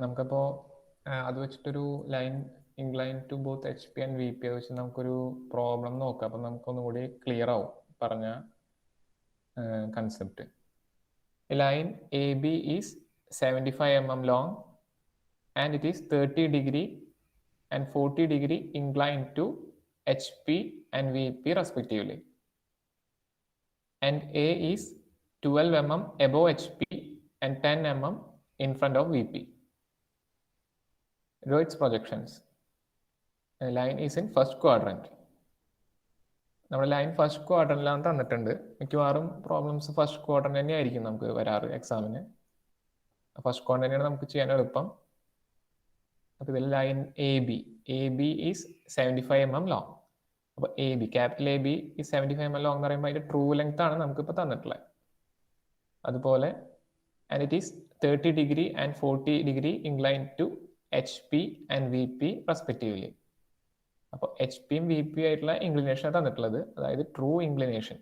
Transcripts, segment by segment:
നമുക്കപ്പോൾ അത് വെച്ചിട്ടൊരു line incline to both H P and V P അത് വെച്ച് നമുക്കൊരു പ്രോബ്ലം നോക്കാം. അപ്പം നമുക്കൊന്നും കൂടി ക്ലിയർ ആവും പറഞ്ഞ concept. Line A B is 75 mm long and it is 30 degree and 40 degree inclined to HP and VP respectively. And A is 12 mm above HP and 10 mm in front of VP. Draw its projections. The line is in first quadrant. നമ്മുടെ line first ക്വാർട്ടറിലാണ് തന്നിട്ടുണ്ട്. മിക്കവാറും problems first quarter തന്നെയായിരിക്കും നമുക്ക് വരാറ് എക്സാമിന്. First quarter തന്നെയാണ് നമുക്ക് ചെയ്യാൻ എളുപ്പം. അപ്പോൾ ഇതിൽ line A B is 75 mm long. അപ്പോൾ A B capital A B ഈ 75 mm ലോങ് എന്ന് പറയുമ്പോൾ അതിന്റെ ട്രൂ ലെങ്ത് ആണ് നമുക്കിപ്പോൾ തന്നിട്ടുള്ളത്. അതുപോലെ and it is 30 degree and 40 degree incline to H P and V P respectively. അപ്പോൾ എച്ച് പിയും വി പി ആയിട്ടുള്ള ഇൻക്ലിനേഷൻ തന്നിട്ടുള്ളത്, അതായത് ട്രൂ ഇൻക്ലിനേഷൻ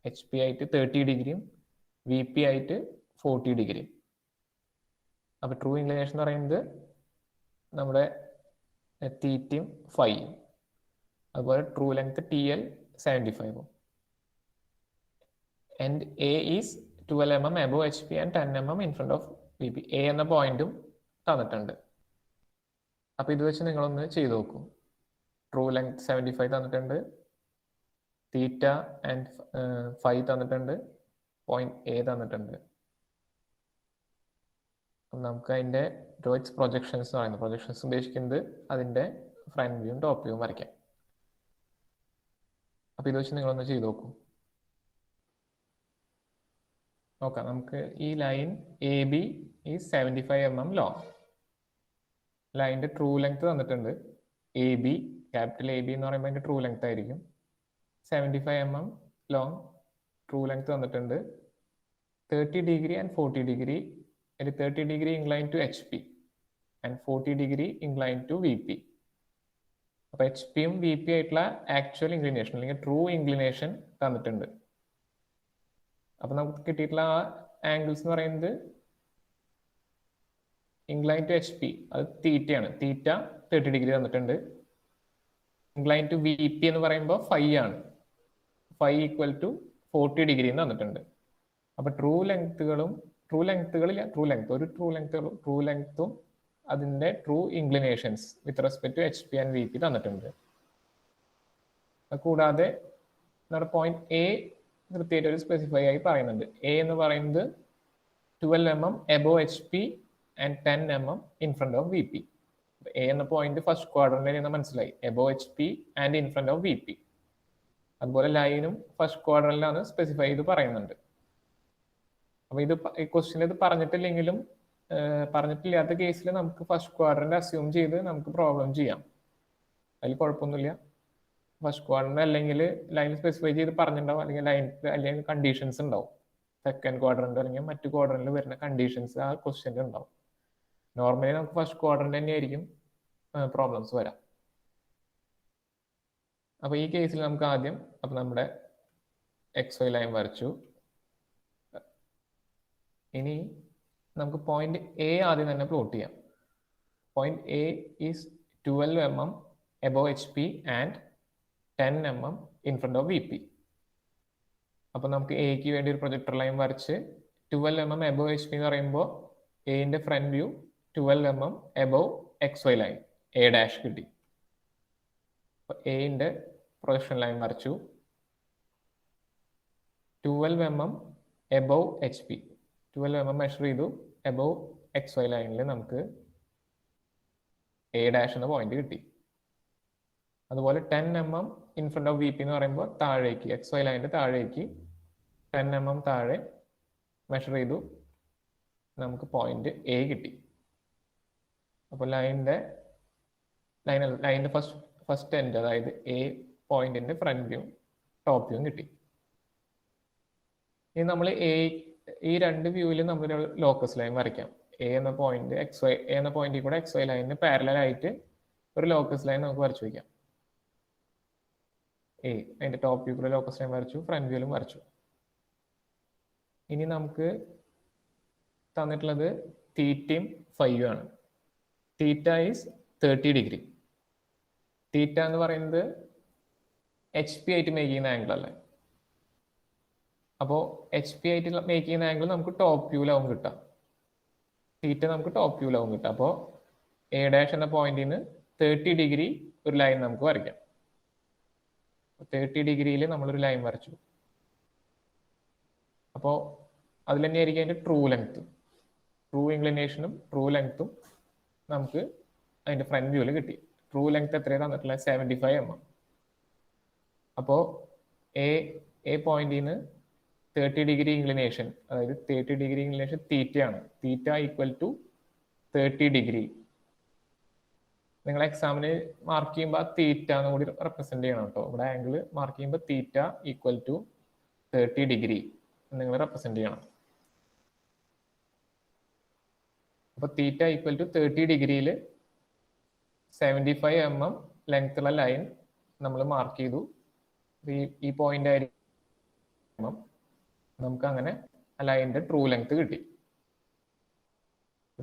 എച്ച് പി ആയിട്ട് 30 ഡിഗ്രിയും വി പി ആയിട്ട് 40 ഡിഗ്രിയും. അപ്പോൾ ട്രൂ ഇൻക്ലിനേഷൻ എന്ന് പറയുന്നത് നമ്മുടെ തീറ്റയും ഫൈയും. അതുപോലെ true length T L 75. And A is 12 mm above H P and 10 mm in front of V P. A എന്ന പോയിന്റും തന്നിട്ടുണ്ട്. അപ്പോൾ ഇത് വെച്ച് നിങ്ങളൊന്ന് ചെയ്തു നോക്കൂ. ട്രൂ ലെങ്ത് 75 തന്നിട്ടുണ്ട്, തീറ്റ ആൻഡ് ഫൈവ് തന്നിട്ടുണ്ട്, പോയിന്റ് എ തന്നിട്ടുണ്ട്. നമുക്ക് അതിൻ്റെ ഡ്രോയിറ്റ്സ് പ്രൊജക്ഷൻസ് എന്ന് പറയുന്നത്, പ്രൊജക്ഷൻസ് ഉദ്ദേശിക്കുന്നത് അതിൻ്റെ ഫ്രണ്ട് വ്യൂവും ടോപ്പ് വ്യൂവും വരയ്ക്കാം. അപ്പോൾ ഇത് വെച്ച് നിങ്ങളൊന്ന് ചെയ്ത് നോക്കൂ. നോക്കാം, നമുക്ക് ഈ ലൈൻ എ ബി ഈ 75 mm ലോങ്. ലൈനിൻ്റെ ട്രൂ ലെങ്ത് തന്നിട്ടുണ്ട്. A B capital A B എന്ന് പറയുമ്പോൾ അതിൻ്റെ ട്രൂ ലെങ്ത് ആയിരിക്കും 75 mm ലോങ്. ട്രൂ ലെങ്ത് തന്നിട്ടുണ്ട് 30 ഡിഗ്രി ആൻഡ് 40 ഡിഗ്രി. അതിൽ 30 degree incline to H P and 40 degree incline to V P. അപ്പോൾ എച്ച് പിയും വി പി ആയിട്ടുള്ള ആക്ച്വൽ ഇൻക്ലിനേഷൻ അല്ലെങ്കിൽ ട്രൂ ഇൻക്ലിനേഷൻ തന്നിട്ടുണ്ട്. അപ്പോൾ നമുക്ക് കിട്ടിയിട്ടുള്ള ആ ആംഗിൾസ് എന്ന് പറയുന്നത് ഇൻക്ലൈൻ ടു എച്ച് പി അത് തീറ്റയാണ്. തീറ്റ 30 ഡിഗ്രി തന്നിട്ടുണ്ട്. ഇൻക്ലൈൻ ടു വി പി എന്ന് പറയുമ്പോൾ ഫൈവ് ആണ്. 5 ഈക്വൽ ടു 40 ഡിഗ്രി തന്നിട്ടുണ്ട്. അപ്പോൾ ട്രൂ ലെങ്ത്തും അതിൻ്റെ true inclinations with respect to H P and V P തന്നിട്ടുണ്ട്. കൂടാതെ നമ്മുടെ പോയിന്റ് എ കൃത്യമായിട്ട് ഒരു സ്പെസിഫൈ ആയി പറയുന്നുണ്ട്. എ എന്ന് പറയുന്നത് 12 mm above H P and 10 mm in front of V P. A എന്ന പോയിന്റ് ഫസ്റ്റ് ക്വാഡ്രന്റിൽ മനസ്സിലായി, above H P and in front of V P. അതുപോലെ ലൈനും ഫസ്റ്റ് ക്വാഡ്രന്റിലാണ് സ്പെസിഫൈ ചെയ്ത് പറയുന്നുണ്ട്. അപ്പോൾ ഇത് ഈ ക്വസ്റ്റ്യൻ ഇത് പറഞ്ഞിട്ടില്ലാത്ത കേസിൽ നമുക്ക് ഫസ്റ്റ് ക്വാഡ്രന്റ് അസ്യൂം ചെയ്ത് നമുക്ക് പ്രോബ്ലം ചെയ്യാം. അതിൽ കുഴപ്പമൊന്നുമില്ല. ഫസ്റ്റ് ക്വാഡ്രന്റ് അല്ലെങ്കിൽ ലൈൻ സ്പെസിഫൈ ചെയ്ത് പറഞ്ഞിട്ടുണ്ടാവും, അല്ലെങ്കിൽ കണ്ടീഷൻസ് ഉണ്ടാവും. സെക്കൻഡ് ക്വാഡ്രന്റ് അല്ലെങ്കിൽ മറ്റു ക്വാഡ്രന്റിൽ വരുന്ന കണ്ടീഷൻസ് ആ ക്വസ്റ്റ്യനിൽ ഉണ്ടാവും. നോർമലി നമുക്ക് ഫസ്റ്റ് ക്വാഡ്രന്റ് തന്നെയായിരിക്കും പ്രോബ്ലംസ് വരാം. അപ്പോൾ ഈ കേസിൽ നമുക്ക് ആദ്യം നമ്മുടെ എക്സ് വൈ ലൈൻ വരച്ചു. ഇനി നമുക്ക് പോയിന്റ് എ ആദ്യം തന്നെ പ്ലോട്ട് ചെയ്യാം. Point A is 12 mm above H P and 10 mm in front of V P. അപ്പോൾ നമുക്ക് എക്ക് വേണ്ടി ഒരു പ്രൊജക്ടർ ലൈൻ വരച്ച് 12 mm എബോവ് എച്ച് പി എന്ന് പറയുമ്പോൾ എന്റെ front view 12 mm above X Y line A dash കിട്ടി. അപ്പോൾ എന്റെ പ്രൊജക്ഷൻ ലൈൻ വരച്ചു. 12 mm above H P 12 mm measure ചെയ്തു. എബോവ് എക്സ് വൈ ലൈനിൽ നമുക്ക് എ ഡാഷ് എന്ന പോയിന്റ് കിട്ടി. അതുപോലെ 10 mm in front of V P എന്ന് പറയുമ്പോൾ താഴേക്ക് എക്സ് വൈ ലൈനിന്റെ താഴേക്ക് 10 mm താഴെ മെഷർ ചെയ്തു, നമുക്ക് പോയിന്റ് എ കിട്ടി. അപ്പോൾ ലൈനിന്റെ ഫസ്റ്റ് എൻഡ്, അതായത് എ പോയിന്റിന്റെ ഫ്രണ്ട് വ്യൂ ടോപ്പ് വ്യൂ കിട്ടി. ഇനി നമ്മൾ ഈ രണ്ട് വ്യൂവിൽ നമ്മൾ ലോക്കസ് ലൈൻ വരയ്ക്കാം. എ എന്ന പോയിന്റിൽ കൂടെ എക്സ് വൈ ലൈനിന് പാരലൽ ആയിട്ട് ഒരു ലോക്കസ് ലൈൻ നമുക്ക് വരച്ചു വയ്ക്കാം. അതിന്റെ ടോപ്പ് വ്യൂ കൂടെ ലോക്കസ് ലൈൻ വരച്ചു, ഫ്രണ്ട് വ്യൂവിലും വരച്ചു. ഇനി നമുക്ക് തന്നിട്ടുള്ളത് തീറ്റയും ഫൈവും ആണ്. Theta is 30 degree. തീറ്റ എന്ന് പറയുന്നത് HP ആയിട്ട് മേക്ക് ചെയ്യുന്ന ആംഗിൾ അല്ലേ. അപ്പോൾ HP ആയിട്ട് മേക്ക് ചെയ്യുന്ന ആംഗിൾ നമുക്ക് ടോപ്പ് വ്യൂലാവും കിട്ടാം. തീറ്റ നമുക്ക് ടോപ്പ് വ്യൂലാവും കിട്ടാം. അപ്പോൾ A' എന്ന പോയിന്റിൽ നിന്ന് 30 ഡിഗ്രി ഒരു ലൈൻ നമുക്ക് വരയ്ക്കാം. 30 ഡിഗ്രിയിൽ നമ്മളൊരു ലൈൻ വരച്ചു. അപ്പോൾ അതിൽ തന്നെയായിരിക്കും അതിൻ്റെ ട്രൂ ലെങ്ത്. ട്രൂ ഇൻക്ലിനേഷനും ട്രൂ ലെങ്ത്തും നമുക്ക് അതിൻ്റെ ഫ്രണ്ട് വ്യൂവിൽ കിട്ടി. ട്രൂ ലെങ്ത് എത്രയാണ് തന്നിട്ടുള്ളത്? 75 mm. അപ്പോൾ എ പോയിന്റിൽ നിന്ന് 30 ഡിഗ്രി ഇൻക്ലിനേഷൻ, അതായത് 30 ഡിഗ്രി ഇൻക്ലിനേഷൻ തീറ്റയാണ്. Theta equal to 30 degree. നിങ്ങൾ എക്സാമിന് മാർക്ക് ചെയ്യുമ്പോൾ തീറ്റ എന്ന് കൂടി റെപ്രസെന്റ് ചെയ്യണം കേട്ടോ. ഇവിടെ ആംഗിൾ മാർക്ക് ചെയ്യുമ്പോൾ തീറ്റ ഈക്വൽ ടു 30 ഡിഗ്രി നിങ്ങൾ റെപ്രസെന്റ് ചെയ്യണം. അപ്പൊ തീറ്റ ഈക്വൽ ടു 30 ഡിഗ്രിയിൽ 75 mm ലെങ്ത് ഉള്ള ലൈൻ നമ്മൾ മാർക്ക് ചെയ്തു. ഈ പോയിന്റ് ആയിരിക്കും നമുക്ക് അങ്ങനെ ആ ലൈനിന്റെ ട്രൂ ലെങ്ത് കിട്ടി.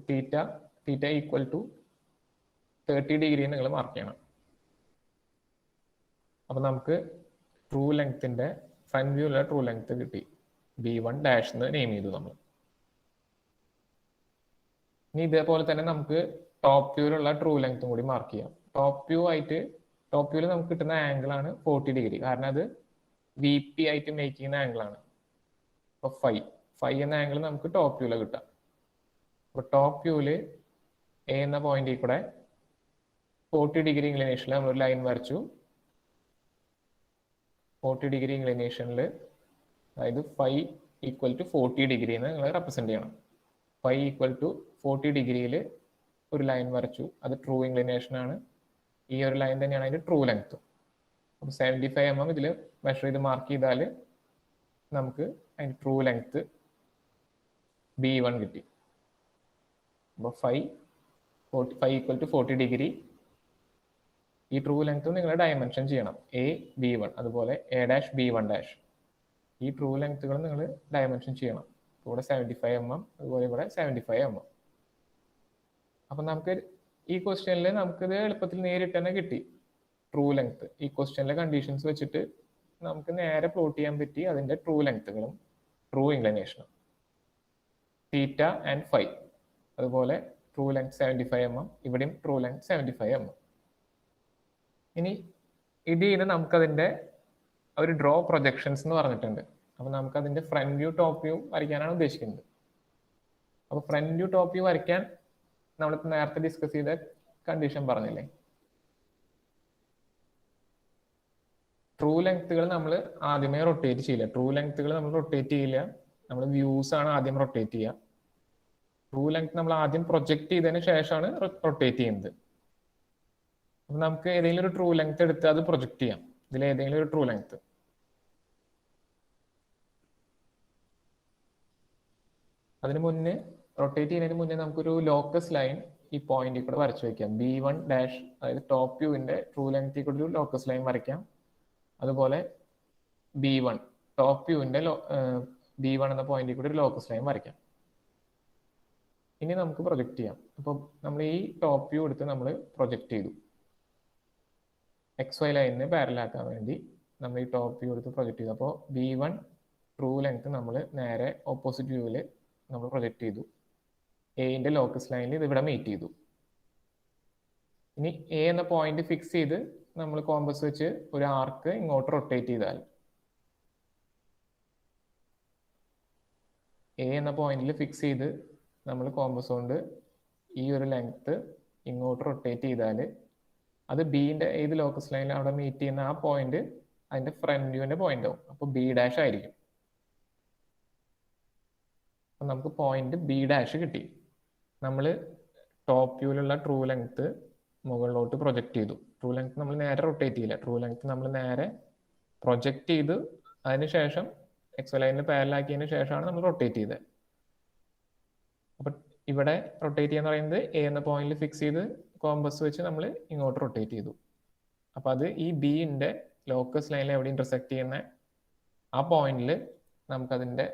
തീറ്റ ഈക്വൽ ടു 30 ഡിഗ്രി നിങ്ങൾ മാർക്ക് ചെയ്യണം. അപ്പൊ നമുക്ക് ട്രൂ ലെങ്ത്തിന്റെ ഫ്രണ്ട് വ്യൂലുള്ള ട്രൂ ലെങ്ത് കിട്ടി. B1 ഡാഷ് എന്ന് നെയിം ചെയ്തു നമ്മൾ. ഇനി ഇതേപോലെ തന്നെ നമുക്ക് ടോപ്പ് വ്യൂലുള്ള ട്രൂ ലെങ്ത്തും കൂടി മാർക്ക് ചെയ്യാം. ടോപ്പ് വ്യൂവിൽ നമുക്ക് കിട്ടുന്ന ആംഗിൾ ആണ് 40 ഡിഗ്രി. കാരണം അത് VP ആയിട്ട് മേക്ക് ചെയ്യുന്ന ആംഗിൾ ആണ്. അപ്പൊ ഫൈ എന്ന ആംഗിൾ നമുക്ക് ടോപ്പ് വ്യൂവിൽ കിട്ടാം. അപ്പൊ ടോപ്പ് വ്യൂവില് A എന്ന പോയിന്റിൽ കൂടെ 40 ഡിഗ്രി ഇൻക്ലിനേഷനിൽ നമ്മളൊരു ലൈൻ വരച്ചു. 40 ഡിഗ്രി ഇൻക്ലിനേഷനിൽ, അതായത് ഫൈ ഈക്വൽ ടു 40 ഡിഗ്രി എന്ന് നിങ്ങൾ റെപ്രസെന്റ് ചെയ്യണം. ഫൈ ഈക്വൽ ടു 40 ഡിഗ്രിയിൽ ഒരു ലൈൻ വരച്ചു. അത് ട്രൂ ഇൻക്ലിനേഷൻ ആണ്. ഈ ഒരു ലൈൻ തന്നെയാണ് അതിന്റെ ട്രൂ ലെങ്ത്. അപ്പോൾ 75 mm ഇതിൽ മെഷർ ചെയ്ത് മാർക്ക് ചെയ്താൽ നമുക്ക് അതിന്റെ ട്രൂ ലെങ്ത് B1 കിട്ടി. അപ്പോൾ ഫൈ ഈക്വൽ ടു 40 ഡിഗ്രി. ഈ ട്രൂ ലെങ്ത് നിങ്ങൾ ഡയമെൻഷൻ ചെയ്യണം. B1, അതുപോലെ A', B1'. ഈ ട്രൂ ലെങ്ത്തുകൾ നിങ്ങൾ ഡയമെൻഷൻ ചെയ്യണം. ഇവിടെ 75 mm, അതുപോലെ ഇവിടെ 75 mm. അപ്പൊ നമുക്ക് ഈ ക്വസ്റ്റ്യനിൽ നമുക്കിത് എളുപ്പത്തിൽ നേരിട്ട് തന്നെ കിട്ടി ട്രൂ ലെങ്ത്. ഈ ക്വസ്റ്റ്യനിലെ കണ്ടീഷൻസ് വെച്ചിട്ട് നമുക്ക് നേരെ പ്ലോട്ട് ചെയ്യാൻ പറ്റി അതിന്റെ ട്രൂ ലെങ്ത്തുകളും ട്രൂ ഇൻക്ലിനേഷനും. തീറ്റ ആൻഡ് ഫൈ, അതുപോലെ ട്രൂ ലെങ്ത് 75 mm, ഇവിടെയും ട്രൂ ലെങ്ത് 75 mm. ഇനി ഇത് നമുക്കതിന്റെ ഒരു ഡ്രോ പ്രൊജക്ഷൻസ് എന്ന് പറഞ്ഞിട്ടുണ്ട്. അപ്പൊ നമുക്ക് അതിന്റെ ഫ്രണ്ട് വ്യൂ ടോപ്പ് വ്യൂ വരയ്ക്കാനാണ് ഉദ്ദേശിക്കുന്നത്. അപ്പൊ ഫ്രണ്ട് വ്യൂ ടോപ്പ് വ്യൂ വരയ്ക്കാൻ നമ്മൾ നേരത്തെ ഡിസ്കസ് ചെയ്ത കണ്ടീഷൻ പറഞ്ഞില്ലേ, ട്രൂ ലെങ്ത്തുകൾ നമ്മൾ ആദ്യമേ റൊട്ടേറ്റ് ചെയ്യില്ല. ട്രൂ ലെങ്ത്തുകൾ നമ്മൾ റൊട്ടേറ്റ് ചെയ്യില്ല. നമ്മൾ വ്യൂസ് ആണ് ആദ്യം റൊട്ടേറ്റ് ചെയ്യുക. ട്രൂ ലെങ്ത് നമ്മൾ ആദ്യം പ്രൊജക്ട് ചെയ്തതിന് ശേഷമാണ് റൊട്ടേറ്റ് ചെയ്യുന്നത്. അപ്പൊ നമുക്ക് ഏതെങ്കിലും ഒരു ട്രൂ ലെങ്ത് എടുത്ത് അത് പ്രൊജക്ട് ചെയ്യാം. ഇതിൽ ഏതെങ്കിലും ഒരു ട്രൂ ലെങ്ത്. അതിന് മുന്നേ റൊട്ടേറ്റ് ചെയ്യുന്നതിന് മുന്നേ നമുക്കൊരു ലോക്കസ് ലൈൻ ഈ പോയിന്റിൽ കൂടെ വരച്ചു വെക്കാം. B1 ഡാഷ്, അതായത് ടോപ്പ് വ്യൂവിന്റെ ട്രൂ ലെങ്ത്തിൽ കൂടെ ഒരു ലോക്കസ് ലൈൻ വരയ്ക്കാം. അതുപോലെ B1 ടോപ്പ് വ്യൂവിന്റെ B1 എന്ന പോയിന്റിൽ കൂടെ ഒരു ലോക്കസ് ലൈൻ വരയ്ക്കാം. ഇനി നമുക്ക് പ്രൊജക്ട് ചെയ്യാം. അപ്പോൾ നമ്മൾ ഈ ടോപ്പ് വ്യൂ എടുത്ത് നമ്മൾ പ്രൊജക്ട് ചെയ്തു. XY ലൈനിന് പാരലാക്കാൻ വേണ്ടി നമ്മൾ ഈ ടോപ്പ് വ്യൂ എടുത്ത് പ്രൊജക്ട് ചെയ്തു. അപ്പോൾ B1 ട്രൂ ലെങ്ത് നമ്മൾ നേരെ ഓപ്പോസിറ്റ് വ്യൂവിൽ നമ്മൾ പ്രൊജക്ട് ചെയ്തു. എന്റെ ലോക്കസ് ലൈനിൽ ഇത് ഇവിടെ മീറ്റ് ചെയ്തു. ഇനി A എന്ന പോയിന്റ് ഫിക്സ് ചെയ്ത് നമ്മൾ കോമ്പസ് വെച്ച് ഒരു ആർക്ക് ഇങ്ങോട്ട് റൊട്ടേറ്റ് ചെയ്താൽ, A എന്ന പോയിന്റിൽ ഫിക്സ് ചെയ്ത് നമ്മൾ കോമ്പസ് കൊണ്ട് ഈ ഒരു ലെങ്ത് ഇങ്ങോട്ട് റൊട്ടേറ്റ് ചെയ്താൽ അത് ബിന്റെ ഏത് ലോക്കസ് ലൈനിൽ അവിടെ മീറ്റ് ചെയ്യുന്ന ആ പോയിന്റ് അതിന്റെ ഫ്രണ്ട് വ്യൂവിന്റെ പോയിന്റ് ആവും. അപ്പോൾ B' ആയിരിക്കും. അപ്പൊ നമുക്ക് പോയിന്റ് B' കിട്ടി. നമ്മൾ ടോപ്പ് വ്യൂവിലുള്ള ട്രൂ ലെങ്ത് മുകളിലോട്ട് പ്രൊജക്ട് ചെയ്തു. ട്രൂ ലെങ്ത് നമ്മൾ നേരെ റൊട്ടേറ്റ് ചെയ്യില്ല. ട്രൂ ലെങ്ത് നമ്മൾ നേരെ പ്രൊജക്ട് ചെയ്ത് അതിനുശേഷം XY ലൈനിൽ പാരലാക്കിയതിന് ശേഷമാണ് നമ്മൾ റൊട്ടേറ്റ് ചെയ്തത്. അപ്പൊ ഇവിടെ റൊട്ടേറ്റ് ചെയ്യാന്ന് പറയുന്നത് A എന്ന പോയിന്റിൽ ഫിക്സ് ചെയ്ത് കോമ്പസ് വെച്ച് നമ്മൾ ഇങ്ങോട്ട് റൊട്ടേറ്റ് ചെയ്തു. അപ്പൊ അത് ഈ ബിന്റെ ലോക്കസ് ലൈനിൽ എവിടെ ഇന്റർസെക്ട് ചെയ്യുന്ന ആ പോയിന്റിൽ നമുക്കതിന്റെ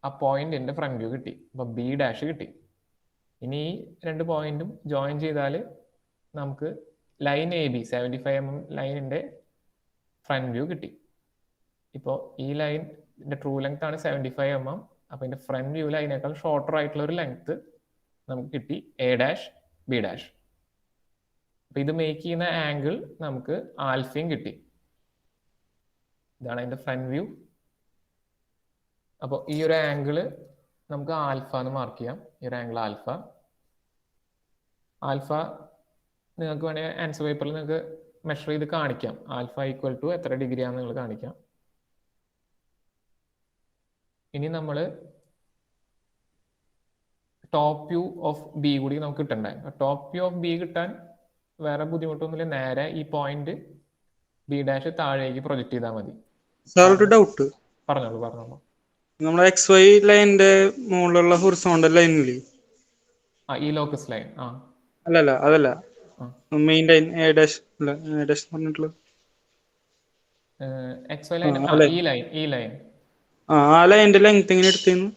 ആ പോയിന്റിന്റെ ഫ്രണ്ട് വ്യൂ കിട്ടി. അപ്പൊ B' കിട്ടി. ഇനി ഈ 2 പോയിന്റും ജോയിൻ ചെയ്താൽ നമുക്ക് ലൈൻ എ ബി 75 mm ലൈനിന്റെ ഫ്രണ്ട് വ്യൂ കിട്ടി. ഇപ്പോൾ ഈ ലൈനിന്റെ ട്രൂ ലെങ്ത് ആണ് 75 mm. അപ്പൊ ഇതിന്റെ ഫ്രണ്ട് വ്യൂവിൽ അതിനേക്കാൾ ഷോർട്ടർ ആയിട്ടുള്ള ഒരു ലെങ്ത് നമുക്ക് കിട്ടി, എ ഡാഷ് ബി ഡാഷ്. അപ്പൊ ഇത് മേക്ക് ചെയ്യുന്ന ആംഗിൾ നമുക്ക് ആൽഫയും കിട്ടി. ഇതാണ് അതിന്റെ ഫ്രണ്ട് വ്യൂ. അപ്പോൾ ഈ ഒരു ആംഗിള് നമുക്ക് ആൽഫ എന്ന് മാർക്ക് ചെയ്യാം. ഈ ഒരു ആംഗിൾ ആൽഫ. ആൽഫ നിങ്ങൾക്ക് വേണമെങ്കിൽ ആൻസർ പേപ്പറിൽ നിങ്ങൾക്ക് മെഷർ ചെയ്ത് കാണിക്കാം. ആൽഫ ഈക്വൽ ടു എത്ര ഡിഗ്രി ആണെന്ന് നിങ്ങൾ കാണിക്കാം. ഇനി നമ്മൾ ടോപ്പ് വ്യൂ ഓഫ് ബി കൂടി നമുക്ക് കിട്ടണ്ടേ. ടോപ്പ് വ്യൂ ഓഫ് ബി കിട്ടാൻ വേറെ ബുദ്ധിമുട്ടൊന്നുമില്ല. നേരെ ഈ പോയിന്റ് ബി ഡാഷ് താഴേക്ക് പ്രൊജക്ട് ചെയ്താൽ മതി. സാർ ഒരു ഡൗട്ട്. പറഞ്ഞോളൂ. നമ്മളെ എക്സ് വൈ ലൈനിന്റെ മുകളിലുള്ള ഹൊറിസോണ്ടൽ ലൈനില്ലേ, ഈ ലോക്കസ് ലൈൻ. അല്ലല്ല അതല്ല, മെയിൻ ലൈൻ എ ഡാഷ് പറഞ്ഞിട്ടുള്ളത് എക്സ് വൈ ലൈൻ, ഈ ലൈൻ ആ ലൈനിന്റെ ലെങ്ത് എങ്ങനെ എടുത്തേന്ന്?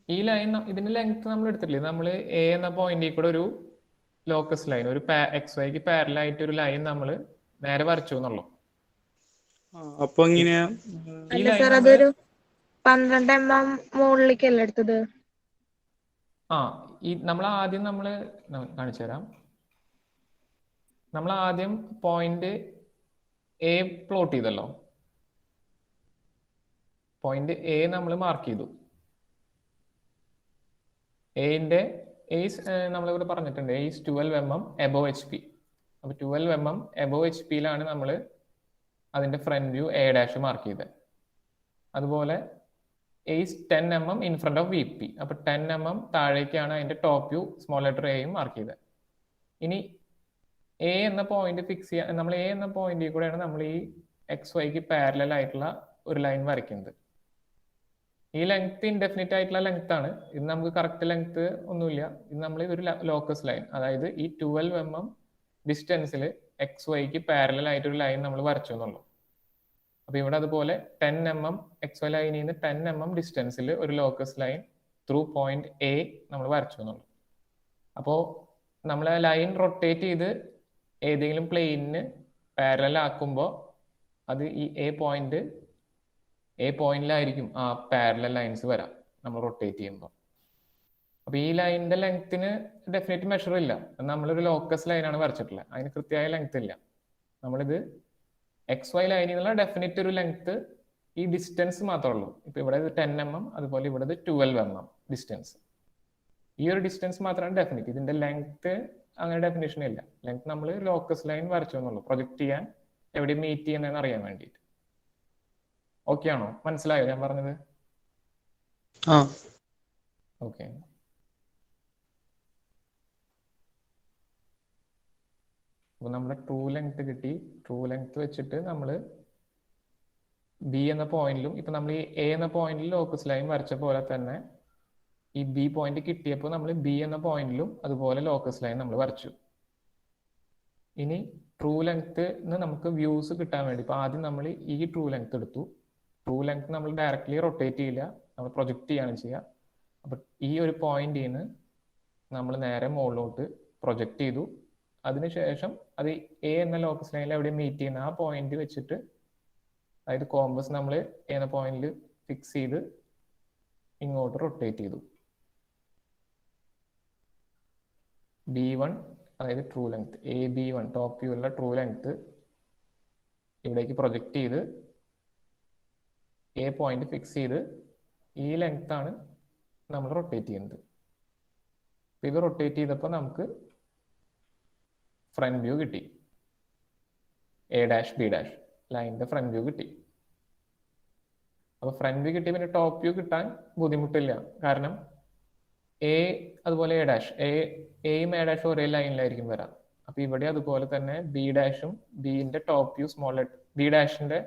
ഈ ലൈൻ ഇതിന്റെ ലെങ്ത് നമ്മൾ എടുത്തിട്ടില്ലേ? നമ്മൾ എ എന്ന പോയിന്റിൽ കൂടെ ഒരു ലോക്കസ് ലൈൻ, ഒരു എക്സ് വൈക്ക് പാരലൽ ആയിട്ട് ഒരു ലൈൻ നമ്മൾ നേരെ വരച്ചു എന്നുള്ളൂ. അപ്പൊ എങ്ങനെയാ? ഈ ലൈൻ 12 mm മുകളിലേക്കല്ലേ എടുത്തത്? നമ്മൾ ആദ്യം കാണിച്ചു തരാം. നമ്മൾ ആദ്യം പോയിന്റ് എ പ്ലോട്ട് ചെയ്തല്ലോ. പോയിന്റ് എ നമ്മൾ മാർക്ക് ചെയ്തു. എന്റെ നമ്മളിവിടെ പറഞ്ഞിട്ടുണ്ട്, A 12 mm above H P. അപ്പൊ 12 mm എബോവ് എച്ച് പിയിലാണ് നമ്മൾ അതിന്റെ front view A dash mark ചെയ്തത്. അതുപോലെ A 10 mm in front of V P. അപ്പൊ 10 mm താഴേക്കാണ് അതിന്റെ ടോപ്പ് വ്യൂ സ്മോൾ ലെറ്റർ എയും മാർക്ക് ചെയ്തത്. ഇനി എ എന്ന പോയിന്റ് ഫിക്സ് ചെയ്യാൻ നമ്മൾ എ എന്ന പോയിന്റിൽ കൂടെയാണ് നമ്മൾ ഈ എക്സ് വൈക്ക് പാരലൽ ആയിട്ടുള്ള ഒരു ലൈൻ വരയ്ക്കുന്നത്. ഈ ലെങ്ത് ഇൻഡെഫിനിറ്റ് ആയിട്ടുള്ള ലെങ്ത് ആണ്. ഇത് നമുക്ക് കറക്റ്റ് ലെങ്ത് ഒന്നുമില്ല. ഇത് നമ്മൾ ഇതൊരു ലോക്കസ് ലൈൻ, അതായത് ഈ 12 mm ഡിസ്റ്റൻസിൽ എക്സ് വൈക്ക് പാരലൽ ആയിട്ടൊരു ലൈൻ നമ്മൾ വരച്ചു എന്നുള്ളൂ. അപ്പൊ ഇവിടെ അതുപോലെ 10 mm എക്സ് വൈ ലൈനിൽ നിന്ന് 10 mm ഡിസ്റ്റൻസിൽ ഒരു locus line through point A നമ്മൾ വരച്ചു എന്നുള്ളൂ. അപ്പോൾ നമ്മൾ ആ ലൈൻ റൊട്ടേറ്റ് ചെയ്ത് ഏതെങ്കിലും പ്ലെയിനിന് പാരലൽ ആക്കുമ്പോൾ അത് ഈ എ പോയിന്റിലായിരിക്കും ആ പാരലൽ ലൈൻസ് വരാം നമ്മൾ റൊട്ടേറ്റ് ചെയ്യുമ്പോൾ. അപ്പൊ ഈ ലൈനിന്റെ ലെങ്ത്തിന് ഡെഫിനറ്റ് മെഷർ ഇല്ല. നമ്മളൊരു ലോക്കസ് ലൈനാണ് വരച്ചിട്ടുള്ളത്, അതിന് കൃത്യമായ ലെങ്ത് ഇല്ല. നമ്മളിത് എക്സ് വൈ ലൈനിൽ നിന്നുള്ള ഡെഫിനറ്റ് ഒരു ലെങ്ത് ഈ ഡിസ്റ്റൻസ് മാത്രമേ ഉള്ളൂ. ഇപ്പൊ ഇവിടെ 10 mm, അതുപോലെ ഇവിടെ 12 mm ഡിസ്റ്റൻസ്. ഈ ഒരു ഡിസ്റ്റൻസ് മാത്രമാണ് ഡെഫിനിറ്റ്. ഇതിന്റെ ലെങ്ത് അങ്ങനെ ഡെഫിനേഷൻ ഇല്ല. ലെങ്ത് നമ്മൾ ലോക്കസ് ലൈൻ വരച്ചു എന്നുള്ളൂ, പ്രൊജക്ട് ചെയ്യാൻ എവിടെ മീറ്റ് ചെയ്യുന്നതെന്ന് അറിയാൻ വേണ്ടിയിട്ട്. ഓക്കെ ആണോ? മനസ്സിലായോ ഞാൻ പറഞ്ഞത്? ഓക്കെ. അപ്പൊ നമ്മുടെ ട്രൂ ലെങ്ത് കിട്ടി. ട്രൂ ലെങ്ത് വെച്ചിട്ട് നമ്മൾ ബി എന്ന പോയിന്റിലും, ഇപ്പൊ നമ്മൾ ഈ എ എന്ന പോയിന്റിൽ ലോക്കസ് ലൈൻ വരച്ച പോലെ തന്നെ ഈ ബി പോയിന്റ് കിട്ടിയപ്പോൾ നമ്മൾ ബി എന്ന പോയിന്റിലും അതുപോലെ ലോക്കസ് ലൈൻ നമ്മൾ വരച്ചു. ഇനി ട്രൂ ലെങ്ത് നമുക്ക് വ്യൂസ് കിട്ടാൻ വേണ്ടി ഇപ്പൊ ആദ്യം നമ്മൾ ഈ ട്രൂ ലെങ്ത് എടുത്തു. ട്രൂ ലെങ്ത് നമ്മൾ ഡയറക്ട്ലി റൊട്ടേറ്റ് ചെയ്യില്ല, നമ്മൾ പ്രൊജക്ട് ചെയ്യാണ് ചെയ്യുക. അപ്പൊ ഈ ഒരു പോയിന്റിൽ നിന്ന് നമ്മൾ നേരെ മുകളിലോട്ട് പ്രൊജക്ട് ചെയ്തു. അതിനുശേഷം അത് എ എന്ന ലോക്കസ് ലൈനിൽ എവിടെ മീറ്റ് ചെയ്യുന്ന ആ പോയിന്റ് വെച്ചിട്ട്, അതായത് കോമ്പസ് നമ്മൾ എ എന്ന പോയിന്റിൽ ഫിക്സ് ചെയ്ത് ഇങ്ങോട്ട് റൊട്ടേറ്റ് ചെയ്തു. B1 അതായത് true length AB1 top view ഉള്ള ട്രൂ ലെങ്ത് ഇവിടേക്ക് പ്രൊജക്ട് ചെയ്ത് എ പോയിന്റ് ഫിക്സ് ചെയ്ത് ഈ ലെങ്ത് ആണ് നമ്മൾ റൊട്ടേറ്റ് ചെയ്യുന്നത്. ഇത് റൊട്ടേറ്റ് ചെയ്തപ്പോൾ നമുക്ക് ഫ്രണ്ട് വ്യൂ കിട്ടി, എ ഡാഷ് ബി ഡാഷ് ലൈനിന്റെ ഫ്രണ്ട് വ്യൂ കിട്ടി. അപ്പൊ ഫ്രണ്ട് വ്യൂ കിട്ടി, പിന്നെ ടോപ്പ് വ്യൂ കിട്ടാൻ ബുദ്ധിമുട്ടില്ല. കാരണം എ അതുപോലെ എ ഡാഷ് എയും എ ഡാഷും ഒരേ ലൈനിലായിരിക്കും വരാം. അപ്പൊ ഇവിടെ അതുപോലെ തന്നെ ബി ഡാഷും ബിന്റെ top view small letter B ഡാഷിന്റെ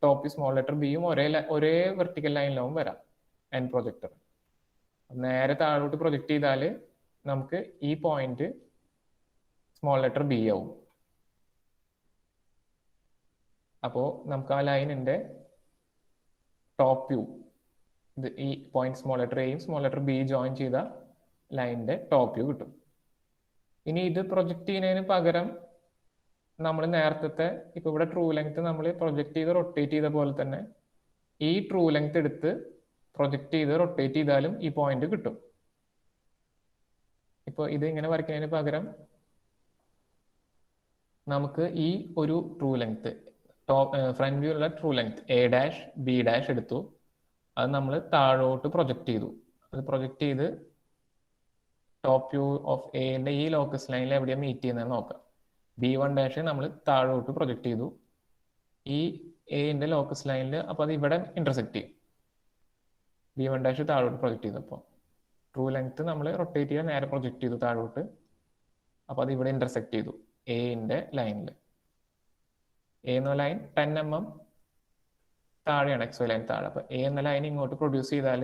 ടോപ്പ് വ്യൂ സ്മോൾ ലെറ്റർ ബിയും ഒരേ വെർട്ടിക്കൽ ലൈനിലാവും വരാം എൻ പ്രൊജക്ടർ. നേരെ താഴോട്ട് പ്രൊജക്ട് ചെയ്താൽ നമുക്ക് ഈ പോയിന്റ് സ്മോൾ ലെറ്റർ ബി ആവും. അപ്പോൾ നമുക്ക് ആ ലൈനിന്റെ ടോപ്പ് വ്യൂ, ഇത് ഈ പോയിന്റ് സ്മോൾ ലെറ്റർ എയും സ്മോൾ ലെറ്റർ ബി ജോയിൻ ചെയ്ത ലൈനിന്റെ ടോപ്പ് വ്യൂ കിട്ടും. ഇനി ഇത് പ്രൊജക്ട് ചെയ്യുന്നതിന് പകരം നമ്മൾ നേരത്തെ ഇപ്പൊ ഇവിടെ ട്രൂ ലെങ്ത് നമ്മൾ പ്രൊജക്ട് ചെയ്ത് റൊട്ടേറ്റ് ചെയ്ത പോലെ തന്നെ ഈ ട്രൂ ലെങ്ത് എടുത്ത് പ്രൊജക്ട് ചെയ്ത് റൊട്ടേറ്റ് ചെയ്താലും ഈ പോയിന്റ് കിട്ടും. ഇപ്പോൾ ഇത് ഇങ്ങനെ വരയ്ക്കുന്നതിന് പകരം നമുക്ക് ഈ ഒരു ട്രൂ ലെങ്ത് ഫ്രണ്ട് വ്യൂ ഉള്ള ട്രൂ ലെങ്ത് A', B' എടുത്തു. അത് നമ്മൾ താഴോട്ട് പ്രൊജക്ട് ചെയ്തു. അത് പ്രൊജക്ട് ചെയ്ത് ടോപ്പ് വ്യൂ ഓഫ് എന്റെ ഈ ലോക്കസ് ലൈനിൽ എവിടെയാണ് മീറ്റ് ചെയ്യുന്നത് നോക്കാം. B1' നമ്മൾ താഴോട്ട് പ്രൊജക്ട് ചെയ്തു. ഈ എന്റെ ലോക്കസ് ലൈനിൽ അപ്പോൾ അത് ഇവിടെ ഇന്റർസെക്ട് ചെയ്യും. B1' താഴോട്ട് പ്രൊജക്ട് ചെയ്തപ്പോൾ ട്രൂ ലെങ്ത് നമ്മൾ റൊട്ടേറ്റ് ചെയ്യാൻ നേരെ പ്രൊജക്ട് ചെയ്തു താഴോട്ട്. അപ്പോൾ അത് ഇവിടെ ഇന്റർസെക്ട് ചെയ്തു എന്റെ ലൈനിൽ. എ എന്ന ലൈൻ 10 mm താഴെയാണ്, XY ലൈൻ താഴെ. അപ്പോൾ എ എന്ന ലൈൻ ഇങ്ങോട്ട് പ്രൊഡ്യൂസ് ചെയ്താൽ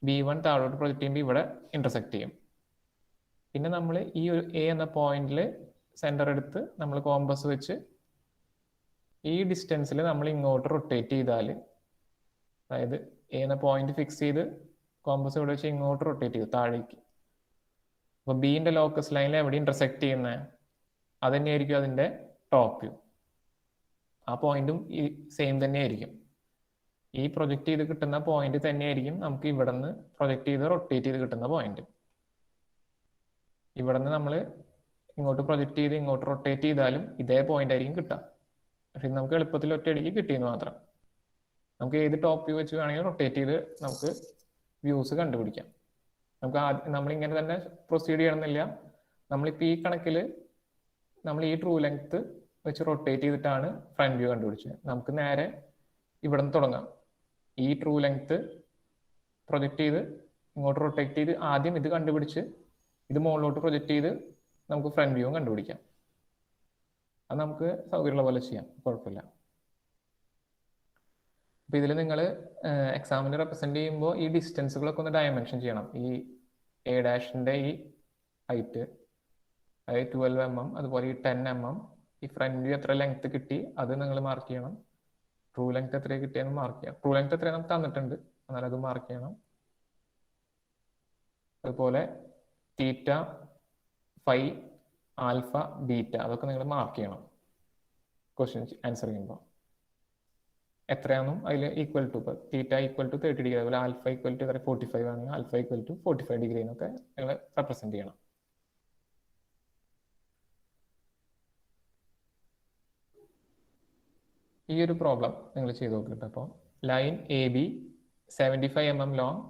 B1 താഴോട്ട് പ്രൊജക്ട് ചെയ്യുമ്പോൾ ഇവിടെ ഇന്റർസെക്ട് ചെയ്യും. പിന്നെ നമ്മൾ ഈ ഒരു എ എന്ന പോയിന്റിൽ സെന്റർ എടുത്ത് നമ്മൾ കോമ്പസ് വെച്ച് ഈ ഡിസ്റ്റൻസിൽ നമ്മൾ ഇങ്ങോട്ട് റൊട്ടേറ്റ് ചെയ്താൽ, അതായത് എ എന്ന പോയിന്റ് ഫിക്സ് ചെയ്ത് കോമ്പസ് ഇവിടെ വെച്ച് ഇങ്ങോട്ട് റൊട്ടേറ്റ് ചെയ്തു താഴേക്ക്. അപ്പോൾ ബിന്റെ ലോക്കസ് ലൈനിൽ എവിടെ ഇന്റർസെക്ട് ചെയ്യുന്നത് അത് തന്നെയായിരിക്കും അതിന്റെ ടോപ്പ് വ്യൂ. ആ പോയിന്റും ഈ സെയിം തന്നെയായിരിക്കും. ഈ പ്രൊജക്ട് ചെയ്ത് കിട്ടുന്ന പോയിന്റ് തന്നെയായിരിക്കും നമുക്ക് ഇവിടെ നിന്ന് പ്രൊജക്ട് ചെയ്ത് റൊട്ടേറ്റ് ചെയ്ത് കിട്ടുന്ന പോയിന്റ്. ഇവിടെ നിന്ന് നമ്മൾ ഇങ്ങോട്ട് പ്രൊജക്ട് ചെയ്ത് ഇങ്ങോട്ട് റൊട്ടേറ്റ് ചെയ്താലും ഇതേ പോയിന്റ് ആയിരിക്കും കിട്ടുക. പക്ഷെ നമുക്ക് എളുപ്പത്തിൽ ഒറ്റയടിക്ക് കിട്ടിയെന്ന് മാത്രം. നമുക്ക് ഏത് ടോപ്പ് വ്യൂ വെച്ച് വേണമെങ്കിൽ റൊട്ടേറ്റ് ചെയ്ത് നമുക്ക് വ്യൂസ് കണ്ടുപിടിക്കാം. നമുക്ക് നമ്മളിങ്ങനെ തന്നെ പ്രൊസീഡ് ചെയ്യണമെന്നില്ല. നമ്മളിപ്പോൾ ഈ കണക്കിൽ നമ്മൾ ഈ ട്രൂ ലെങ്ത് വെച്ച് റൊട്ടേറ്റ് ചെയ്തിട്ടാണ് ഫ്രണ്ട് വ്യൂ കണ്ടുപിടിച്ചത്. നമുക്ക് നേരെ ഇവിടെ നിന്ന് തുടങ്ങാം. ഈ ട്രൂ ലെങ്ത് പ്രൊജക്ട് ചെയ്ത് ഇങ്ങോട്ട് റൊട്ടേറ്റ് ചെയ്ത് ആദ്യം ഇത് കണ്ടുപിടിച്ച് ഇത് മുകളിലോട്ട് പ്രൊജക്ട് ചെയ്ത് നമുക്ക് ഫ്രണ്ട് വ്യൂ കണ്ടുപിടിക്കാം. അത് നമുക്ക് സൗകര്യമുള്ള പോലെ ചെയ്യാം, കുഴപ്പമില്ല. അപ്പൊ ഇതിൽ നിങ്ങൾ എക്സാമിന് റെപ്രസെന്റ് ചെയ്യുമ്പോൾ ഈ ഡിസ്റ്റൻസുകളൊക്കെ ഒന്ന് ഡയമെൻഷൻ ചെയ്യണം. ഈ A' ഈ ഹൈറ്റ്, അതായത് 12 mm, അതുപോലെ ഈ 10 mm, ഈ ഫ്രണ്ട് വ്യൂ എത്ര ലെങ്ത് കിട്ടി അത് നിങ്ങൾ മാർക്ക് ചെയ്യണം. ട്രൂ ലെങ്ത് എത്ര കിട്ടിയെന്ന് മാർക്ക് ചെയ്യാം. ട്രൂ ലെങ്ത് എത്ര നമുക്ക് തന്നിട്ടുണ്ട്, എന്നാൽ അത് മാർക്ക് ചെയ്യണം. അതുപോലെ തീറ്റ, ഫൈ, ആൽഫ, ബീറ്റ അതൊക്കെ നിങ്ങൾ മാർക്ക് ചെയ്യണം ക്വസ്റ്റ്യൻ ആൻസർ ചെയ്യുമ്പോൾ. എത്രയാണെന്നും അതിൽ ഈക്വൽ ടു, ഇപ്പോൾ തീറ്റ ഈക്വൽ ടു 30 ഡിഗ്രി, അതുപോലെ ആൽഫ ഈക്വൽ ടു 45 ആണെങ്കിൽ ആൽഫ ഈക്വൽ ടു 45 ഡിഗ്രി എന്നൊക്കെ നിങ്ങൾ റെപ്രസെന്റ് ചെയ്യണം. ഈ ഒരു പ്രോബ്ലം നിങ്ങൾ ചെയ്ത് നോക്കിയിട്ട്, അപ്പോൾ line AB 75 mm long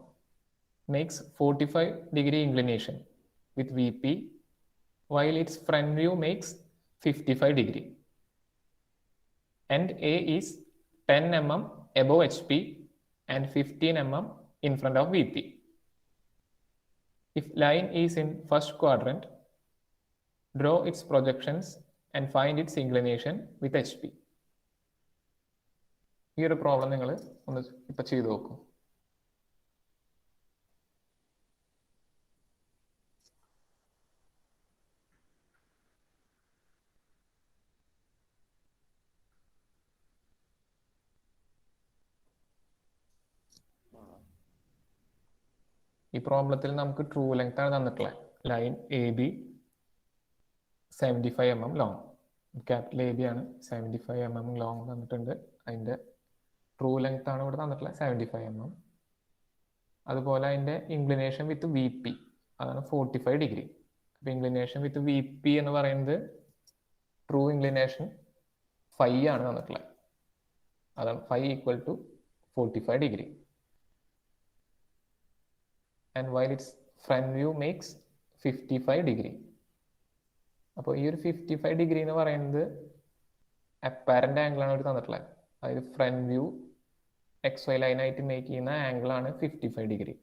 makes 45 degree inclination with VP while its front view makes 55 degree and A is 10 mm above HP and 15 mm in front of VP. If line is in first quadrant, draw its projections and find its inclination with HP. ഈ ഒരു problem നിങ്ങൾ ഒന്ന് ഇപ്പൊ ചെയ്തു നോക്കൂ. ഈ പ്രോബ്ലത്തിൽ നമുക്ക് ട്രൂ ലെങ്ത് ആണ് തന്നിട്ടുള്ളത്. Line AB 75 mm long, capital AB ആണ്, 75 mm ലോങ് തന്നിട്ടുണ്ട്. അതിന്റെ ട്രൂ ലെങ്ത് ആണ് ഇവിടെ തന്നിട്ടുള്ളത് 75 mm. അതുപോലെ അതിന്റെ ഇൻക്ലിനേഷൻ വിത്ത് VP അതാണ് 45 ഡിഗ്രി. അപ്പൊ ഇൻക്ലിനേഷൻ വിത്ത് VP എന്ന് പറയുന്നത് ട്രൂ ഇൻക്ലിനേഷൻ ഫൈ ആണ് തന്നിട്ടുള്ളത്. അതാണ് phi equal to 45 degree. And while its front view makes 55 degree. അപ്പോൾ ഈ ഒരു 55 ഡിഗ്രി എന്ന് പറയുന്നത് അപ്പാരന്റ് ആംഗിൾ ആണ് ഇവിടെ തന്നിട്ടുള്ളത്. അതായത് ഫ്രണ്ട് വ്യൂ XY ലൈനായിട്ട് മേക്ക് ചെയ്യുന്ന ആംഗിൾ ആണ് 55 ഡിഗ്രി.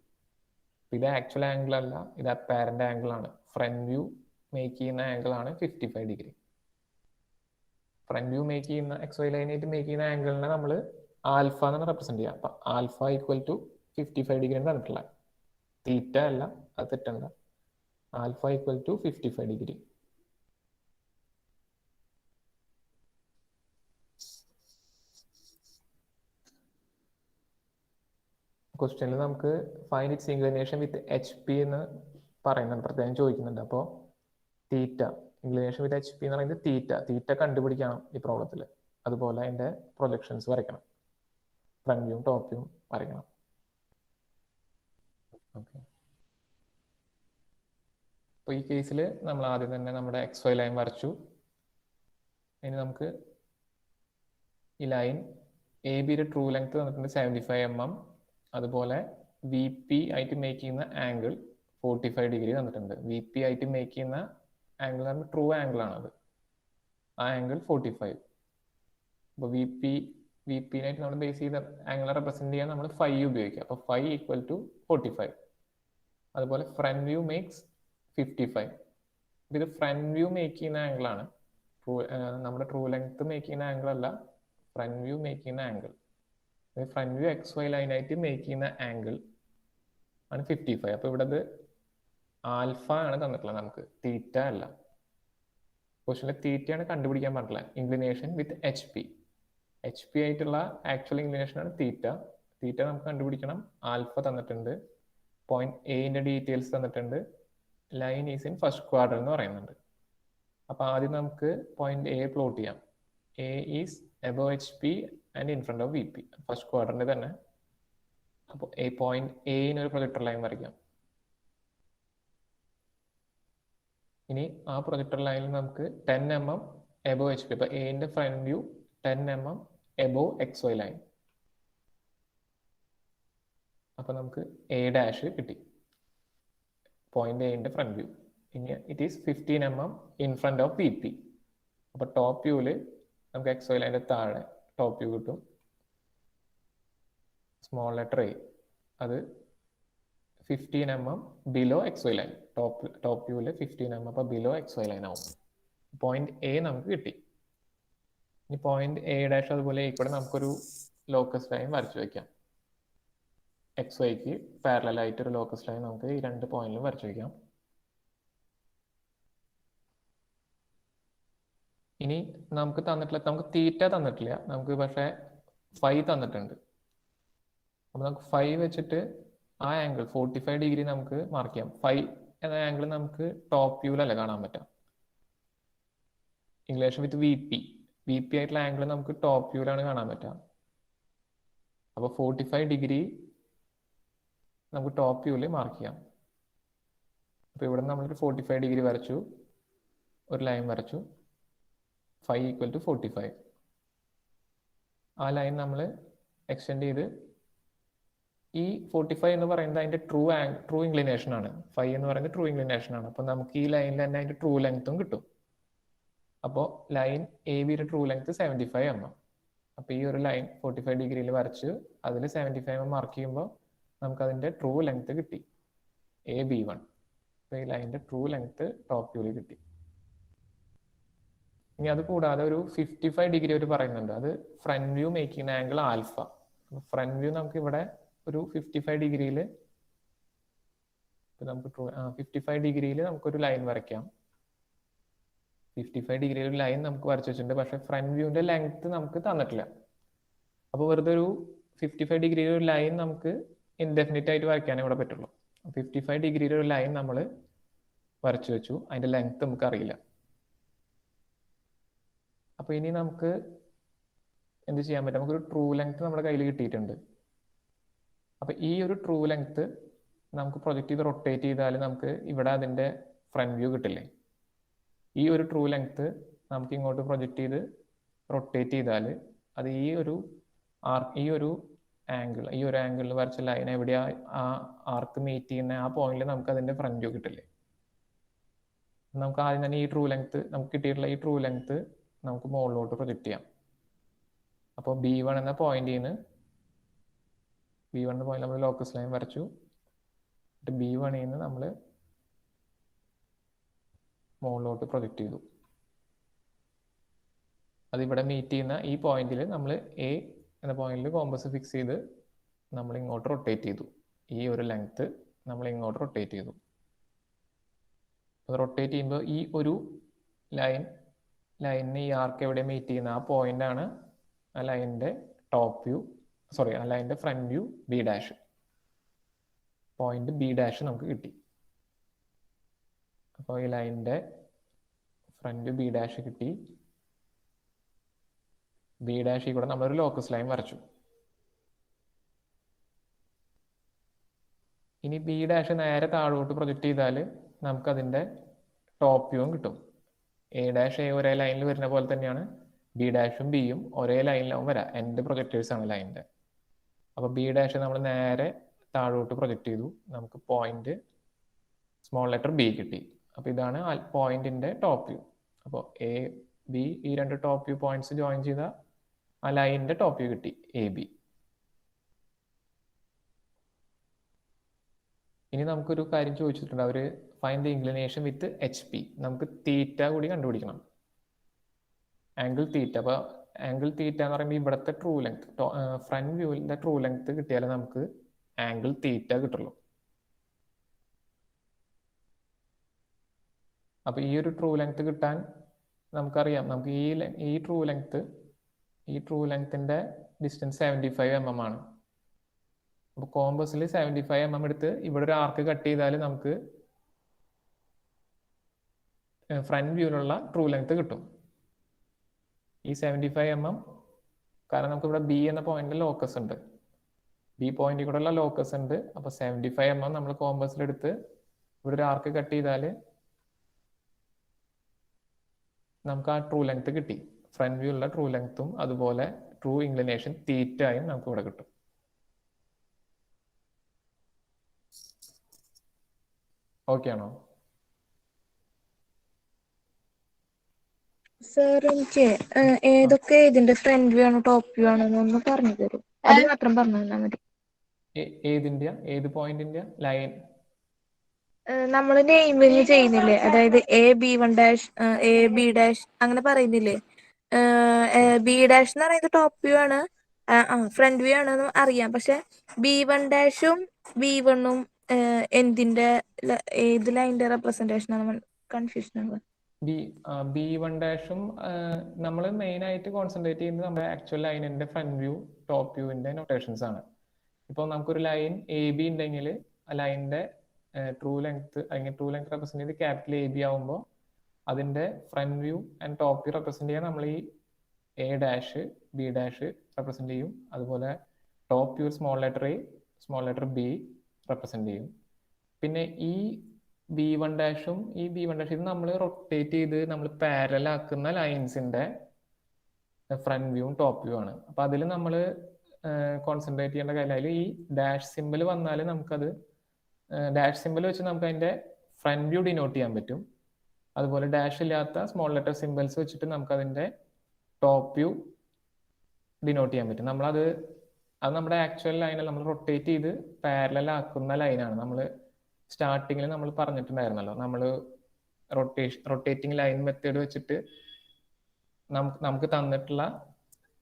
ഇത് ആക്ച്വൽ ആംഗിൾ അല്ല, ഇത് അപ്പാരന്റ് ആംഗിൾ ആണ്. ഫ്രണ്ട് വ്യൂ മേക്ക് ചെയ്യുന്ന ആംഗിൾ ആണ് 55 ഡിഗ്രി. ഫ്രണ്ട് വ്യൂ മേക്ക് ചെയ്യുന്ന XY ലൈനായിട്ട് മേക്ക് ചെയ്യുന്ന ആംഗിളിനെ നമ്മൾ ആൽഫ എന്നാണ് റെപ്രസെന്റ് ചെയ്യുക. അപ്പൊ ആൽഫ ഈക്വൽ ടു 55 ഡിഗ്രി എന്ന് തന്നിട്ടുള്ളത്. തീറ്റ അല്ല, അത് തെറ്റണ്ട. Alpha equal to 55 degree. ക്വസ്റ്റ്യനിൽ നമുക്ക് find its inclination with HP എന്ന് പറയുന്നുണ്ട്, പ്രത്യേകം ചോദിക്കുന്നുണ്ട്. അപ്പോൾ തീറ്റ ഇൻക്ലിനേഷൻ വിത്ത് HP എന്ന് പറയുന്നത് തീറ്റ കണ്ടുപിടിക്കണം ഈ പ്രോബ്ലത്തിൽ. അതുപോലെ അതിന്റെ പ്രൊജക്ഷൻസ് വരയ്ക്കണം, ഫ്രണ്ട് വ്യൂവും ടോപ്പ് വ്യൂവും വരയ്ക്കണം. ഓക്കെ, അപ്പോൾ ഈ കേസിൽ നമ്മൾ ആദ്യം തന്നെ നമ്മുടെ XY ലൈൻ വരച്ചു. ഇനി നമുക്ക് ഈ ലൈൻ AB ട്രൂ ലെങ്ത് തന്നിട്ടുണ്ട് 75 mm. അതുപോലെ VP ആയിട്ട് മേക്ക് ചെയ്യുന്ന ആംഗിൾ 45 ഡിഗ്രി തന്നിട്ടുണ്ട്. VP ആയിട്ട് മേക്ക് ചെയ്യുന്ന ആംഗിൾ എന്ന് പറഞ്ഞാൽ ട്രൂ ആംഗിൾ ആണത്. ആ ആംഗിൾ 45. അപ്പോൾ VP-നായിട്ട് നമ്മൾ ബേസ് ചെയ്ത ആംഗിൾ റെപ്രസെന്റ് ചെയ്യാൻ നമ്മൾ 5 ഉപയോഗിക്കുക. അപ്പോൾ 5 ഈക്വൽ ടു 45. അതുപോലെ ഫ്രണ്ട് വ്യൂ മേക്സ് 55. ഇത് ഫ്രണ്ട് വ്യൂ മേക്ക് ചെയ്യുന്ന ആംഗിൾ ആണ്, നമ്മുടെ ട്രൂ ലെങ്ത് മേക്ക് ചെയ്യുന്ന ആംഗിൾ അല്ല, ഫ്രണ്ട് വ്യൂ മേക്ക് ചെയ്യുന്ന ആംഗിൾ. ഫ്രണ്ട് വ്യൂ XY ലൈനായിട്ട് മേക്ക് ചെയ്യുന്ന ആംഗിൾ ആണ് 55. അപ്പോൾ ഇവിടെ ഇത് ആൽഫ ആണ് തന്നിട്ടുള്ളത് നമുക്ക്, തീറ്റ അല്ല. ക്വസ്റ്റനിൽ തീറ്റയാണ് കണ്ടുപിടിക്കാൻ പറഞ്ഞിട്ടുള്ളത്. ഇൻക്ലിനേഷൻ വിത്ത് HP ആയിട്ടുള്ള ആക്ച്വൽ ഇൻക്ലിനേഷൻ ആണ് തീറ്റ നമുക്ക് കണ്ടുപിടിക്കണം. ആൽഫ തന്നിട്ടുണ്ട്, പോയിന്റ് എന്റെ ഡീറ്റെയിൽസ് തന്നിട്ടുണ്ട്, line is in first quadrant എന്ന് പറയുന്നുണ്ട്. അപ്പൊ ആദ്യം നമുക്ക് പോയിന്റ് എ പ്ലോട്ട് ചെയ്യാം. A is above HP and in front of VP, first quadrant തന്നെ. അപ്പോൾ പോയിന്റ് എന് ഒരു പ്രൊജക്ടർ ലൈൻ വരയ്ക്കാം. ഇനി ആ പ്രൊജക്ടർ ലൈനിൽ നമുക്ക് 10 mm എബോവ് HP, അപ്പൊ എന്റെ front view 10 mm above XY line. അപ്പൊ നമുക്ക് A' കിട്ടി, പോയിന്റ് എന്റെ ഫ്രണ്ട് വ്യൂ. ഇനി it is 15 mm in front of VP. അപ്പൊ ടോപ്പ് വ്യൂവില് നമുക്ക് XY ലൈനിന്റെ താഴെ ടോപ്പ് വ്യൂ കിട്ടും, സ്മോൾ ലെറ്റർ A. അത് 15 mm below XY line. Top view 15 mm അപ്പൊ ബിലോ XY ലൈൻ ആവും. പോയിന്റ് A നമുക്ക് കിട്ടി. ഇനി പോയിന്റ് A' അതുപോലെ കൂടെ നമുക്കൊരു ലോക്കസ് ലൈൻ വരച്ചു വെക്കാം. XYക്ക് പാരലൽ ആയിട്ട് ഒരു ലോക്കസ് ലൈൻ നമുക്ക് ഈ രണ്ട് പോയിന്റിലും വരച്ചു വെക്കാം. ഇനി നമുക്ക് തീറ്റ തന്നിട്ടില്ല, നമുക്ക് പക്ഷേ 5 തന്നിട്ടുണ്ട്. അപ്പൊ നമുക്ക് 5 വെച്ചിട്ട് ആ ആംഗിൾ 45 ഡിഗ്രി നമുക്ക് മാർക്ക് ചെയ്യാം. 5 എന്ന ആംഗിൾ നമുക്ക് ടോപ്പ് വ്യൂവിലല്ല കാണാൻ പറ്റാം. ഇൻക്ലിനേഷൻ വിത്ത് VP ആയിട്ടുള്ള ആംഗിൾ നമുക്ക് ടോപ്പ് വ്യൂവിലാണ് കാണാൻ പറ്റാം. അപ്പൊ 45 ഡിഗ്രി നമുക്ക് ടോപ്പ് വ്യൂവിൽ മാർക്ക് ചെയ്യാം. അപ്പൊ ഇവിടെ നമ്മളൊരു 45 ഡിഗ്രി വരച്ചു, ഒരു ലൈൻ വരച്ചു, 5 ഈക്വൽ ടു 45. ആ ലൈൻ നമ്മൾ എക്സ്റ്റെൻഡ് ചെയ്ത് ഈ 45 എന്ന് പറയുന്നത് അതിന്റെ ട്രൂ ഇൻക്ലിനേഷൻ ആണ്. 5 എന്ന് പറയുന്നത് ട്രൂ ഇൻക്ലിനേഷൻ ആണ്. അപ്പൊ നമുക്ക് ഈ ലൈനിൽ തന്നെ അതിന്റെ ട്രൂ ലെങ്ത്തും കിട്ടും. അപ്പോൾ line AB true length 75 mm. അപ്പൊ ഈ ഒരു ലൈൻ 45 ഡിഗ്രിയിൽ വരച്ച് അതിൽ 75 mm മാർക്ക് ചെയ്യുമ്പോൾ നമുക്ക് അതിന്റെ ട്രൂ ലെങ്ത് കിട്ടി, AB1. അപ്പൊ ഈ ലൈനിന്റെ ട്രൂ ലെങ്ത് ടോപ്പ് വ്യൂവിൽ കിട്ടി. ഇനി അത് കൂടാതെ ഒരു 55 ഡിഗ്രി അവർ പറയുന്നുണ്ട്, അത് ഫ്രണ്ട് വ്യൂ മേക്ക് ചെയ്യുന്ന ആംഗിൾ ആൽഫ. ഫ്രണ്ട് വ്യൂ നമുക്ക് ഇവിടെ ഒരു 55 ഡിഗ്രിയിൽ നമുക്ക് 55 ഡിഗ്രിയിൽ നമുക്കൊരു ലൈൻ വരയ്ക്കാം. 55 ഡിഗ്രിയിൽ ഒരു ലൈൻ നമുക്ക് വരച്ചു വെച്ചിട്ടുണ്ട്, പക്ഷെ ഫ്രണ്ട് വ്യൂവിന്റെ ലെങ്ത് നമുക്ക് തന്നിട്ടില്ല. അപ്പോൾ വെറുതെ ഒരു 55 ഡിഗ്രിയിൽ ഒരു ലൈൻ നമുക്ക് ഇൻഡെഫിനിറ്റ് ആയിട്ട് വരയ്ക്കാനേ ഇവിടെ പറ്റുള്ളൂ. 55 ഡിഗ്രിയിൽ ഒരു ലൈൻ നമ്മൾ വരച്ചു വെച്ചു, അതിന്റെ ലെങ്ത് നമുക്ക് അറിയില്ല. അപ്പൊ ഇനി നമുക്ക് എന്ത് ചെയ്യാൻ പറ്റും, നമുക്കൊരു ട്രൂ ലെങ്ത് നമ്മുടെ കയ്യിൽ കിട്ടിയിട്ടുണ്ട്. അപ്പൊ ഈ ഒരു ട്രൂ ലെങ്ത് നമുക്ക് പ്രൊജക്ട് ചെയ്ത് റൊട്ടേറ്റ് ചെയ്താൽ നമുക്ക് ഇവിടെ അതിന്റെ ഫ്രണ്ട് വ്യൂ കിട്ടില്ലേ. ഈ ഒരു ട്രൂ ലെങ്ത് നമുക്ക് ഇങ്ങോട്ട് പ്രൊജക്ട് ചെയ്ത് റൊട്ടേറ്റ് ചെയ്താൽ അത് ഈ ഒരു ആംഗിളിൽ വരച്ച ലൈൻ എവിടെയാ ആ ആർക്ക് മീറ്റ് ചെയ്യുന്ന ആ പോയിന്റിൽ നമുക്ക് അതിന്റെ ഫ്രണ്ട് വ്യൂ കിട്ടില്ലേ. നമുക്ക് ആദ്യം തന്നെ ഈ ട്രൂ ലെങ്ത് നമുക്ക് കിട്ടിയിട്ടുള്ള ഈ ട്രൂ ലെങ്ത് നമുക്ക് മുകളിലോട്ട് പ്രൊജക്ട് ചെയ്യാം. അപ്പോൾ B1 എന്ന പോയിന്റിൽ നിന്ന് നമ്മൾ ലോക്കസ് ലൈൻ വരച്ചു. B1 നിന്ന് നമ്മൾ മുകളിലോട്ട് പ്രൊജക്ട് ചെയ്തു. അത് ഇവിടെ മീറ്റ് ചെയ്യുന്ന ഈ പോയിന്റിൽ നമ്മൾ A എന്ന പോയിന്റിൽ കോമ്പസ് ഫിക്സ് ചെയ്ത് നമ്മൾ ഇങ്ങോട്ട് റൊട്ടേറ്റ് ചെയ്തു. ഈ ഒരു ലെങ്ത് നമ്മൾ ഇങ്ങോട്ട് റൊട്ടേറ്റ് ചെയ്തു. അത് റൊട്ടേറ്റ് ചെയ്യുമ്പോൾ ഈ ഒരു ലൈനിന് ഈ ആർക്ക് എവിടെ മീറ്റ് ചെയ്യുന്ന ആ പോയിന്റ് ആണ് ആ ലൈനിന്റെ ആ ലൈനിന്റെ front view B'. Point B' നമുക്ക് കിട്ടി. അപ്പോൾ ഈ ലൈനിൻ്റെ ഫ്രണ്ട് ബി ഡാഷ് കിട്ടി. ബി ഡാഷിൽ കൂടെ നമ്മളൊരു ലോക്കസ് ലൈൻ വരച്ചു. ഇനി ബി ഡാഷ് നേരെ താഴോട്ട് പ്രൊജക്റ്റ് ചെയ്താൽ നമുക്കതിൻ്റെ ടോപ്പ് വ്യൂവും കിട്ടും. എ ഡാഷ് എ ഒരേ ലൈനിൽ വരുന്ന പോലെ തന്നെയാണ് ബി ഡാഷും ബിയും ഒരേ ലൈനിലാവും വരാം. എൻ്റെ പ്രൊജക്റ്റേഴ്സ് ആണ് ലൈനിൻ്റെ. അപ്പോൾ ബി ഡാഷ് നമ്മൾ നേരെ താഴോട്ട് പ്രൊജക്റ്റ് ചെയ്തു. നമുക്ക് പോയിന്റ് സ്മോൾ ലെറ്റർ ബി കിട്ടി. അപ്പോൾ ഇതാണ് പോയിന്റിന്റെ ടോപ്പ് വ്യൂ. അപ്പോൾ എ ബി ഈ രണ്ട് ടോപ്പ് വ്യൂ പോയിന്റ്സ് ജോയിൻ ചെയ്ത ആ ലൈനിന്റെ ടോപ്പ് വ്യൂ കിട്ടി, എ ബി. ഇനി നമുക്കൊരു കാര്യം ചോദിച്ചിട്ടുണ്ട്, അവർ find the inclination with H P. നമുക്ക് തീറ്റ കൂടി കണ്ടുപിടിക്കണം, ആംഗിൾ തീറ്റ. അപ്പോൾ ആംഗിൾ തീറ്റ എന്ന് പറയുമ്പോൾ ഇവിടുത്തെ ട്രൂ ലെങ്ത്, ഫ്രണ്ട് വ്യൂവിൻ്റെ ട്രൂ ലെങ്ത് കിട്ടിയാലേ നമുക്ക് ആംഗിൾ തീറ്റ കിട്ടുള്ളൂ. അപ്പോൾ ഈ ഒരു ട്രൂ ലെങ്ത് കിട്ടാൻ നമുക്കറിയാം, നമുക്ക് ഈ ട്രൂ ലെങ്ത്തിൻ്റെ ഡിസ്റ്റൻസ് 75 mm ആണ്. അപ്പോൾ കോമ്പസിൽ 75 mm എടുത്ത് ഇവിടെ ഒരു ആർക്ക് കട്ട് ചെയ്താൽ നമുക്ക് ഫ്രണ്ട് വ്യൂവിലുള്ള ട്രൂ ലെങ്ത് കിട്ടും. ഈ 75 mm, കാരണം നമുക്ക് ഇവിടെ ബി എന്ന പോയിന്റിൽ ലോക്കസ് ഉണ്ട്, ബി പോയിന്റിൽ കൂടെ ഉള്ള ലോക്കസ് ഉണ്ട്. അപ്പോൾ 75 mm നമ്മൾ കോമ്പസിലെടുത്ത് ഇവിടെ ഒരു ആർക്ക് കട്ട് ചെയ്താൽ നമുക്ക് ആ ട്രൂ ലെങ്ത് കിട്ടി. ഫ്രണ്ട് വ്യൂ ഉള്ള ട്രൂ ലെങ്ത്തും അതുപോലെ ട്രൂ ഇൻക്ലിനേഷൻ തീറ്റയും നമുക്ക് ഇവിടെ കിട്ടും. ഓക്കെ ആണോ? സർ, എനിക്ക് ഏതൊക്കെ ഇതിന്റെ ഫ്രണ്ട് വ്യൂ ആണോ ടോപ്പ് വ്യൂ ആണോ എന്നൊന്ന് പറഞ്ഞു തരും. അത് മാത്രം പറഞ്ഞു തന്നാൽ മതി. ഏത് പോയിന്റിന്റെ ലൈൻ? നമ്മൾ നെയിമിങ് ചെയ്യുന്നില്ലേ, അതായത് A B1 A B' അങ്ങനെ പറയുന്നില്ലേ. ബി ഡാഷ് എന്ന് പറയുന്നത് ടോപ്പ് വ്യൂ ആണ്, ഫ്രണ്ട് വ്യൂ ആണെന്ന് അറിയാം. പക്ഷെ B1' B1 എന്തിന്റെ ഏത് ലൈനിന്റെ റെപ്രസെന്റേഷൻ ആണ്? കൺഫ്യൂഷൻ ആണ്. B1' നമ്മൾ മെയിൻ ആയിട്ട് കോൺസെൻട്രേറ്റ് ചെയ്യുന്നത് നമ്മുടെ ആക്ച്വൽ ലൈനിന്റെ ഫ്രണ്ട് വ്യൂ ടോപ്പ് വ്യൂവിന്റെ നൊട്ടേഷൻസ് ആണ്. ഇപ്പോൾ നമുക്കൊരു ലൈൻ എ ബി ഉണ്ടെങ്കിൽ ആ ലൈനിന്റെ ട്രൂ ലെങ്ത് അല്ലെങ്കിൽ ട്രൂ ലെങ്ത് റെപ്രസെന്റ് ചെയ്ത് ക്യാപിറ്റൽ എ ബി ആവുമ്പോൾ അതിന്റെ front view and top view represent ചെയ്യാൻ നമ്മൾ ഈ A dash B dash represent ചെയ്യും. അതുപോലെ top view small letter A small letter B represent ചെയ്യും. പിന്നെ ഈ B1' ഈ B1' ഇത് നമ്മൾ റൊട്ടേറ്റ് ചെയ്ത് നമ്മൾ പാരലൽ ആക്കുന്ന ലൈൻസിന്റെ ഫ്രണ്ട് വ്യൂവും ടോപ്പ് വ്യൂ ആണ്. അപ്പൊ അതിൽ നമ്മൾ കോൺസെൻട്രേറ്റ് ചെയ്യേണ്ട കാര്യം, ഈ ഡാഷ് സിമ്പിൾ വന്നാൽ നമുക്കത് ഡാഷ് സിമ്പിൾ വെച്ച് നമുക്ക് അതിന്റെ ഫ്രണ്ട് വ്യൂ ഡിനോട്ട് ചെയ്യാൻ പറ്റും. അതുപോലെ ഡാഷ് ഇല്ലാത്ത സ്മോൾ ലെറ്റർ സിമ്പിൾസ് വെച്ചിട്ട് നമുക്ക് അതിന്റെ ടോപ്പ് വ്യൂ ഡിനോട്ട് ചെയ്യാൻ പറ്റും. അത് നമ്മുടെ ആക്ച്വൽ ലൈനിൽ നമ്മൾ റൊട്ടേറ്റ് ചെയ്ത് പാരലൽ ആക്കുന്ന ലൈനാണ്. നമ്മൾ സ്റ്റാർട്ടിങ്ങിൽ നമ്മൾ പറഞ്ഞിട്ടുണ്ടായിരുന്നല്ലോ, നമ്മൾ റൊട്ടേറ്റിംഗ് ലൈൻ മെത്തേഡ് വെച്ചിട്ട് നമുക്ക് തന്നിട്ടുള്ള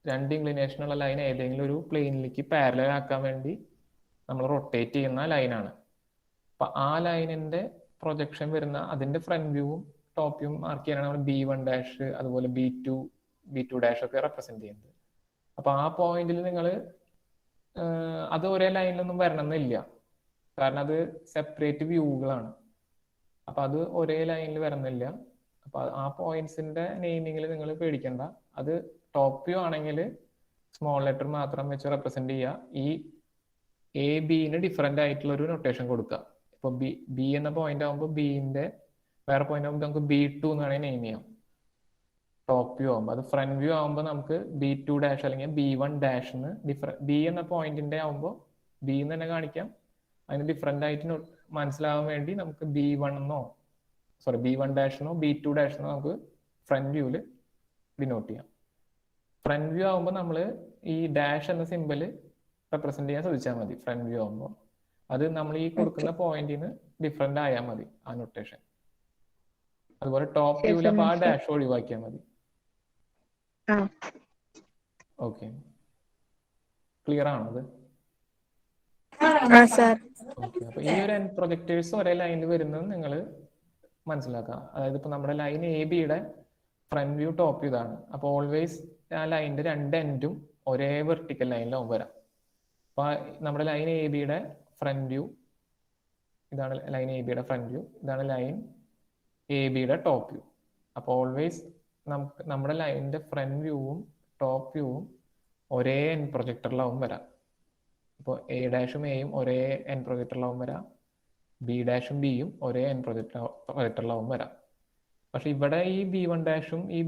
രണ്ട് ഇൻക്ലിനേഷനുള്ള ലൈൻ ഏതെങ്കിലും ഒരു പ്ലെയിനിലേക്ക് പാരലൽ ആക്കാൻ വേണ്ടി നമ്മൾ റൊട്ടേറ്റ് ചെയ്യുന്ന ലൈനാണ്. അപ്പൊ ആ ലൈനിന്റെ പ്രൊജക്ഷൻ വരുന്ന അതിന്റെ ഫ്രണ്ട് വ്യൂവും ടോപ്പ് വ്യൂവും മാർക്ക് ചെയ്യാനാണ് നമ്മൾ B1' അതുപോലെ B2' ഒക്കെ റെപ്രസെന്റ് ചെയ്യുന്നത്. അപ്പൊ ആ പോയിന്റിൽ നിങ്ങൾ അത് ഒരേ ലൈനിലൊന്നും വരണമെന്നില്ല, കാരണം അത് സെപ്പറേറ്റ് വ്യൂകളാണ്. അപ്പൊ അത് ഒരേ ലൈനിൽ വരുന്നില്ല. അപ്പൊ ആ പോയിന്റ്സിന്റെ നെയിമിങ്ങിൽ നിങ്ങൾ പേടിക്കണ്ട. അത് ടോപ്പ് വ്യൂ ആണെങ്കിൽ സ്മോൾ ലെറ്റർ മാത്രം വെച്ച് റെപ്രസെന്റ് ചെയ്യുക. ഈ എ ബിന് ഡിഫറെന്റ് ആയിട്ടുള്ള ഒരു നൊട്ടേഷൻ കൊടുക്കുക. ഇപ്പൊ ബി എന്ന പോയിന്റ് ആകുമ്പോൾ ബിന്റെ വേറെ പോയിന്റ് ആകുമ്പോൾ നമുക്ക് B2 എന്ന് വേണമെങ്കിൽ നെയിം ചെയ്യാം. ടോപ്പ് വ്യൂ ആകുമ്പോൾ, അത് ഫ്രണ്ട് വ്യൂ ആകുമ്പോൾ നമുക്ക് B2' അല്ലെങ്കിൽ B1' എന്ന് ബി എന്ന പോയിന്റിന്റെ ആകുമ്പോൾ ബി എന്ന് തന്നെ കാണിക്കാം. അതിന് ഡിഫറെന്റ് ആയിട്ട് മനസ്സിലാവാൻ വേണ്ടി നമുക്ക് B1 എന്നോ B1' എന്നോ B2' എന്നോ നമുക്ക് ഫ്രണ്ട് വ്യൂവിൽ ഡിനോട്ട് ചെയ്യാം. ഫ്രണ്ട് വ്യൂ ആകുമ്പോൾ നമ്മൾ ഈ ഡാഷ് എന്ന സിമ്പിൾ റെപ്രസെന്റ് ചെയ്യാൻ ശ്രദ്ധിച്ചാൽ മതി. ഫ്രണ്ട് വ്യൂ ആകുമ്പോൾ അത് നമ്മൾ ഈ കൊടുക്കുന്ന പോയിന്റിന് ഡിഫറെന്റ് ആയാൽ മതി ആ നൊട്ടേഷൻ. അതുപോലെ ടോപ്പ് വ്യൂവിൽ അപ്പോൾ ആ ഡാഷ് ഒഴിവാക്കിയാൽ മതി. ഓക്കെ, ക്ലിയർ ആണത്? ഓക്കെ, അപ്പൊ ഈ ഒരു പ്രൊജക്ടേഴ്സ് ഒരേ ലൈനിൽ വരുന്നത് നിങ്ങൾ മനസ്സിലാക്കാം. അതായത് ഇപ്പൊ നമ്മുടെ ലൈൻ എ ബിയുടെ ഫ്രണ്ട് വ്യൂ ടോപ്പ് വ്യൂ ഇതാണ്. അപ്പോൾ ഓൾവേസ് ആ ലൈനിന്റെ രണ്ട് എൻഡും ഒരേ വെർട്ടിക്കൽ ലൈനിലാവും വരാം. അപ്പൊ നമ്മുടെ ലൈൻ എ ബിയുടെ ഫ്രണ്ട് വ്യൂ ഇതാണ്, ലൈൻ എ ബിയുടെ ഫ്രണ്ട് വ്യൂ ഇതാണ് ലൈൻ എ ബിയുടെ ടോപ്പ് വ്യൂ. അപ്പോൾ ഓൾവേസ് നമുക്ക് നമ്മുടെ ലൈനിന്റെ ഫ്രണ്ട് വ്യൂവും ടോപ്പ് വ്യൂവും ഒരേ എൻ പ്രൊജക്ടറിലാവും വരാം. അപ്പോൾ എ ഡാഷും എയും ഒരേ എൻ പ്രൊജക്ടറിലാവും വരാം, ബി ഡാഷും ബിയും ഒരേ എൻ പ്രൊജക്ടറിലാവും വരാം. പക്ഷെ ഇവിടെ ഈ B1 ഡാഷും ഈ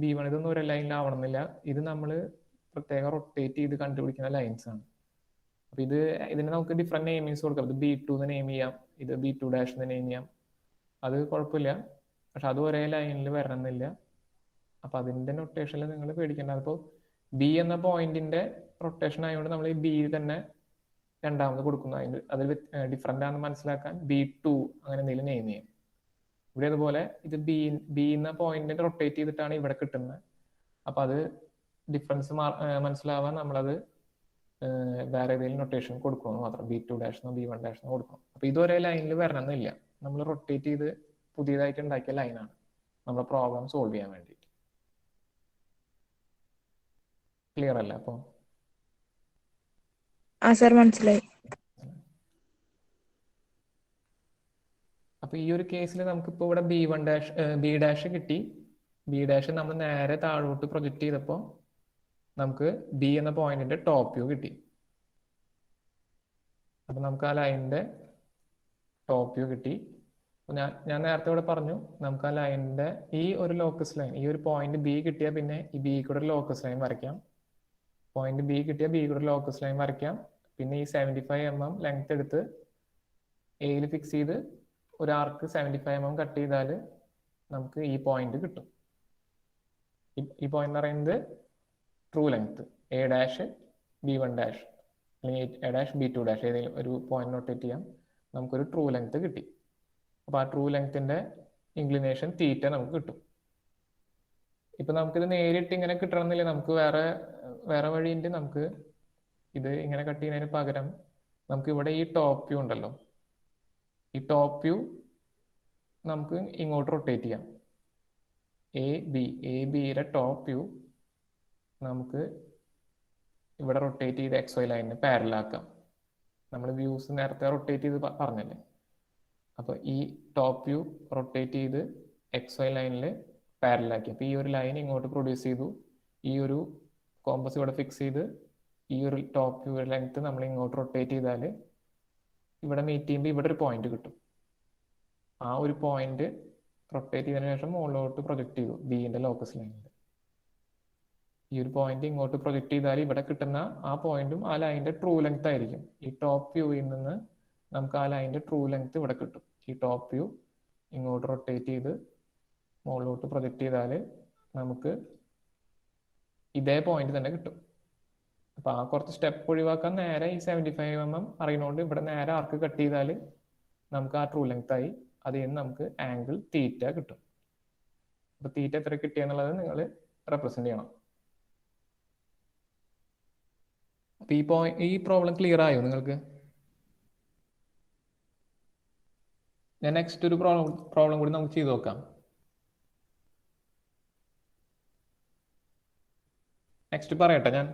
B1 ഇതൊന്നും ഒരു ലൈനിലാവണമെന്നില്ല. ഇത് നമ്മൾ പ്രത്യേകം റൊട്ടേറ്റ് ചെയ്ത് കണ്ടുപിടിക്കുന്ന ലൈൻസ് ആണ്. അപ്പൊ ഇതിന് നമുക്ക് ഡിഫറെന്റ് നെയിമിങ്സ് കൊടുക്കാം. ഇത് B2 എന്ന് നെയിം ചെയ്യാം, ഇത് B2 ഡാഷ് എന്ന് നെയിം ചെയ്യാം. അത് കുഴപ്പമില്ല. പക്ഷെ അത് ഒരേ ലൈനിൽ വരണമെന്നില്ല. അപ്പൊ അതിന്റെ നൊട്ടേഷനിൽ നിങ്ങൾ പേടിക്കേണ്ട. അപ്പോൾ ബി എന്ന പോയിന്റിന്റെ റൊട്ടേഷൻ ആയതുകൊണ്ട് നമ്മൾ ഈ ബി തന്നെ രണ്ടാമത് കൊടുക്കുന്നു. അതിൽ ഡിഫറെന്റ് ആണെന്ന് മനസ്സിലാക്കാൻ B2 അങ്ങനെ എന്തെങ്കിലും നെയിം ചെയ്യും. ഇവിടെ അതുപോലെ ഇത് ബി എന്ന പോയിന്റിനെ റൊട്ടേറ്റ് ചെയ്തിട്ടാണ് ഇവിടെ കിട്ടുന്നത്. അപ്പൊ അത് ഡിഫറൻസ് മനസ്സിലാവാൻ നമ്മളത് വേറെ ഏതെങ്കിലും നൊട്ടേഷൻ കൊടുക്കണം മാത്രം. B2 ഡാഷെന്നോ B1 ഡാഷെന്നോ കൊടുക്കണം. അപ്പൊ ഇതൊരേ ലൈനിൽ വരണമെന്നില്ല. നമ്മൾ റൊട്ടേറ്റ് ചെയ്ത് പുതിയതായിട്ട് ഉണ്ടാക്കിയ ലൈനാണ് നമ്മുടെ പ്രോബ്ലം സോൾവ് ചെയ്യാൻ വേണ്ടിയിട്ട്. ക്ലിയർ അല്ല? അപ്പൊ സർ മനസ്സിലായി. അപ്പൊ ഈ ഒരു കേസിൽ നമുക്കിപ്പോ ഇവിടെ ബി ഡാഷ് കിട്ടി. ബി ഡാഷ് നമ്മൾ നേരെ താഴോട്ട് പ്രൊജക്ട് ചെയ്തപ്പോൾ നമുക്ക് ബി എന്ന പോയിന്റിന്റെ ടോപ്പ് വ്യൂ കിട്ടി. അപ്പൊ നമുക്ക് ആ ലൈനിന്റെ ടോപ്പ് വ്യൂ കിട്ടി. ഞാൻ നേരത്തെ ഇവിടെ പറഞ്ഞു, നമുക്ക് ആ ലൈനിന്റെ ഈ ഒരു ലോക്കസ് ലൈൻ, ഈ ഒരു പോയിന്റ് ബി കിട്ടിയാൽ പിന്നെ ഈ ബി കൂടെ ലോക്കസ് ലൈൻ വരയ്ക്കാം. പോയിന്റ് ബി കിട്ടിയാൽ ബി കൂടെ ലോക്കസ് ലൈൻ വരയ്ക്കാം. പിന്നെ ഈ 75 mm ലെങ്ത് എടുത്ത് എയിൽ ഫിക്സ് ചെയ്ത് ഒരു ആർക്ക് 75 mm കട്ട് ചെയ്താൽ നമുക്ക് ഈ പോയിന്റ് കിട്ടും. ഈ പോയിന്റ് എന്ന് പറയുന്നത് true length A dash B1 dash അല്ലെങ്കിൽ എ ഡാഷ് B2 ഡാഷ് ഏതെങ്കിലും ഒരു പോയിന്റ് റൊട്ടേറ്റ് ചെയ്യാം. നമുക്കൊരു ട്രൂ ലെങ്ത് കിട്ടി. അപ്പൊ ആ ട്രൂ ലെങ്ത്തിന്റെ ഇൻക്ലിനേഷൻ തീറ്റ നമുക്ക് കിട്ടും. ഇപ്പൊ നമുക്കിത് നേരിട്ട് ഇങ്ങനെ കിട്ടണമെന്നില്ല. നമുക്ക് വേറെ വഴിയുണ്ട്. നമുക്ക് ഇത് ഇങ്ങനെ കട്ട് ചെയ്യുന്നതിന് പകരം നമുക്ക് ഇവിടെ ഈ ടോപ്പ് വ്യൂ ഉണ്ടല്ലോ, ഈ ടോപ്പ് വ്യൂ നമുക്ക് ഇങ്ങോട്ട് റൊട്ടേറ്റ് ചെയ്യാം. എ ബിയുടെ ടോപ്പ് വ്യൂ നമുക്ക് ഇവിടെ റൊട്ടേറ്റ് ചെയ്ത് XY ലൈനിന് പാരലാക്കാം. നമ്മൾ വ്യൂസ് നേരത്തെ റൊട്ടേറ്റ് ചെയ്ത് പറഞ്ഞല്ലേ. അപ്പൊ ഈ ടോപ്പ് വ്യൂ റൊട്ടേറ്റ് ചെയ്ത് XY ലൈനിൽ പാരലാക്കി. അപ്പൊ ഈ ഒരു ലൈൻ ഇങ്ങോട്ട് പ്രൊഡ്യൂസ് ചെയ്തു. ഈ ഒരു കോമ്പസ് ഇവിടെ ഫിക്സ് ചെയ്ത് ഈ ഒരു ടോപ്പ് വ്യൂ ലെങ്ത് നമ്മൾ ഇങ്ങോട്ട് റൊട്ടേറ്റ് ചെയ്താൽ ഇവിടെ മീറ്റ് ചെയ്യുമ്പോൾ ഇവിടെ ഒരു പോയിന്റ് കിട്ടും. ആ ഒരു പോയിന്റ് റൊട്ടേറ്റ് ചെയ്തതിനു ശേഷം മുകളിലോട്ട് പ്രൊജക്ട് ചെയ്തു ബിന്റെ ലോക്കസ് ലൈനിൽ. ഈ ഒരു പോയിന്റ് ഇങ്ങോട്ട് പ്രൊജക്ട് ചെയ്താൽ ഇവിടെ കിട്ടുന്ന ആ പോയിന്റും ആ ലൈനിന്റെ ട്രൂ ലെങ്ത് ആയിരിക്കും. ഈ ടോപ്പ് വ്യൂവിൽ നിന്ന് നമുക്ക് ആ ലൈനിന്റെ ട്രൂ ലെങ്ത് ഇവിടെ കിട്ടും. ഈ ടോപ്പ് വ്യൂ ഇങ്ങോട്ട് റൊട്ടേറ്റ് ചെയ്ത് മുകളിലോട്ട് പ്രൊജക്ട് ചെയ്താൽ നമുക്ക് ഇതേ പോയിന്റ് തന്നെ കിട്ടും. അപ്പൊ ആ കുറച്ച് സ്റ്റെപ്പ് ഒഴിവാക്കാൻ നേരെ ഈ 75 mm അറിയുന്നതുകൊണ്ട് ഇവിടെ നേരെ ആർക്ക് കട്ട് ചെയ്താൽ നമുക്ക് ആ ട്രൂ ലെങ്ത് ആയി. അതിൽ നിന്ന് നമുക്ക് ആംഗിൾ തീറ്റ കിട്ടും. അപ്പൊ തീറ്റ എത്ര കിട്ടിയെന്നുള്ളത് നിങ്ങൾ റെപ്രസെന്റ് ചെയ്യണം. അപ്പൊ ഈ പ്രോബ്ലം ക്ലിയർ ആയോ നിങ്ങൾക്ക്? ഞാൻ നെക്സ്റ്റ് ഒരു പ്രോബ്ലം കൂടി നമുക്ക് ചെയ്ത് നോക്കാം. നെക്സ്റ്റ് പറയട്ടെ ഞാൻ.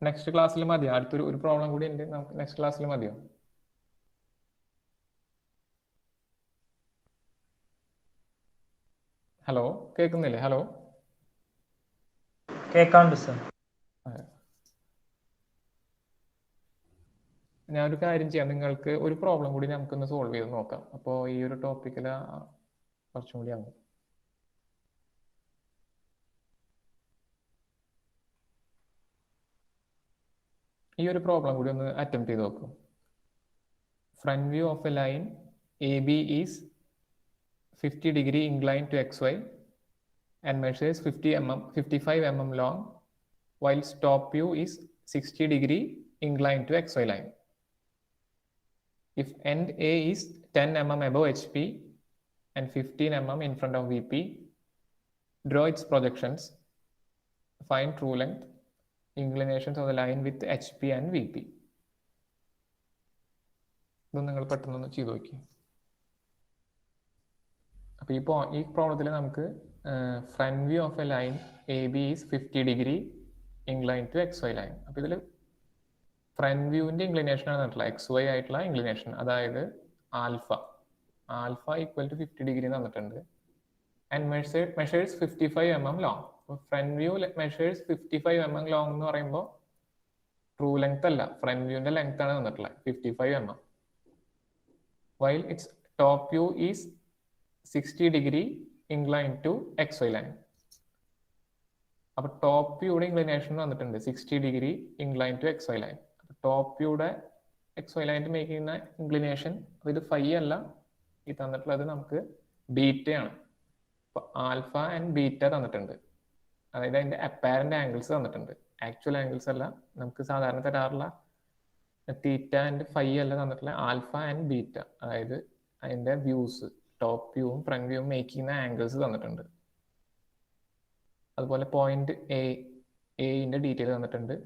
നെക്സ്റ്റ് ക്ലാസ്സിൽ മതിയോ? അടുത്തൊരു പ്രോബ്ലം കൂടി ഉണ്ട്. നമുക്ക് നെക്സ്റ്റ് ക്ലാസ്സിൽ മതിയോ? ഹലോ, കേൾക്കുന്നില്ലേ? ഹലോ, കേൾക്കാണ്ട് സർ. ഞാനൊരു കാര്യം ചെയ്യാം, നിങ്ങൾക്ക് ഒരു പ്രോബ്ലം കൂടി നമുക്കൊന്ന് സോൾവ് ചെയ്ത് നോക്കാം. അപ്പോൾ ഈ ഒരു ടോപ്പിക്കിൽ കുറച്ചും കൂടി ആകും. ഈ ഒരു പ്രോബ്ലം കൂടി ഒന്ന് അറ്റംപ്റ്റ് ചെയ്ത് നോക്കും. Front view of a line AB is 50 degree inclined to XY and measures 55 mm long, whilst top view is 60 degree inclined to XY line. If end A is 10 mm above HP and 15 mm in front of VP, draw its projections, find true length, inclinations of the line with HP and VP. ഇത് നിങ്ങൾ പെട്ടെന്ന് ചെയ്തു നോക്കി. അപ്പൊ ഈ പ്രോബ്ലത്തിൽ നമുക്ക് front view of a line AB is 50 degree inclined to XY line. അപ്പൊ ഇതിൽ ഫ്രണ്ട് വ്യൂവിന്റെ ഇൻക്ലിനേഷൻ ആണ് തന്നിട്ടുള്ള XY ആയിട്ടുള്ള ഇൻക്ലിനേഷൻ, അതായത് ആൽഫ ഈക്വൽ ടു 50 ഡിഗ്രി തന്നിട്ടുണ്ട്. And measures 55 mm long. Front view measures 55 mm long എന്ന് പറയുമ്പോൾ ട്രൂ ലെങ്ത് അല്ല, ഫ്രണ്ട് വ്യൂവിന്റെ ലെങ്ത് ആണ് തന്നിട്ടുള്ളത് 55 mm. While its top view is 60 degree incline to XY line. അപ്പൊ ടോപ്പ് വ്യൂയുടെ ഇൻക്ലിനേഷൻ വന്നിട്ടുണ്ട് 60 degree incline to XY line. Top വ്യൂയുടെ XY ലൈൻ മേക്ക് ചെയ്യുന്ന ഇൻക്ലിനേഷൻ ഇത് ഫൈ അല്ല, ഈ തന്നിട്ടുള്ളത് നമുക്ക് ബീറ്റയാണ്. അപ്പൊ ആൽഫ ആൻഡ് ബീറ്റ തന്നിട്ടുണ്ട്, അതായത് അതിന്റെ അപ്പാരന്റ് ആംഗിൾസ് തന്നിട്ടുണ്ട്, ആക്ച്വൽ ആംഗിൾസ് അല്ല. നമുക്ക് സാധാരണ തരാറുള്ള തീറ്റ ആൻഡ് ഫൈ അല്ല തന്നിട്ടുള്ള, ആൽഫ ആൻഡ് ബീറ്റ, അതായത് അതിന്റെ വ്യൂസ്, ടോപ്പ് വ്യൂവും ഫ്രണ്ട് വ്യൂവും മേക്ക് ചെയ്യുന്ന ആംഗിൾസ് തന്നിട്ടുണ്ട്. അതുപോലെ പോയിന്റ് എന്റെ ഡീറ്റെയിൽ തന്നിട്ടുണ്ട്.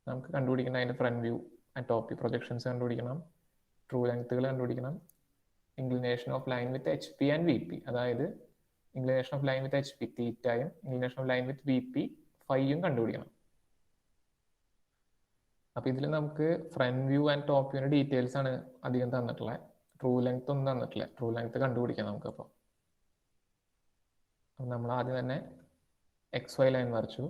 നമുക്ക് കണ്ടുപിടിക്കണം അതിന്റെ front view and top view projections കണ്ടുപിടിക്കണം, ട്രൂ ലെങ്ത്തുകൾ കണ്ടുപിടിക്കണം, inclination of line with HP and VP, അതായത് inclination of line with HP തീറ്റയും inclination of line with VP ഫൈയും കണ്ടുപിടിക്കണം. അപ്പൊ ഇതിൽ നമുക്ക് ഫ്രണ്ട് വ്യൂ ആൻഡ് ടോപ്പ് വ്യൂവിന്റെ ഡീറ്റെയിൽസ് ആണ് അധികം തന്നിട്ടുള്ളത്, ട്രൂ ലെങ്ത് ഒന്നും തന്നിട്ടില്ല. ട്രൂ ലെങ്ത് കണ്ടുപിടിക്കാം നമുക്കപ്പോൾ. നമ്മൾ ആദ്യം തന്നെ XY ലൈൻ വരച്ചു.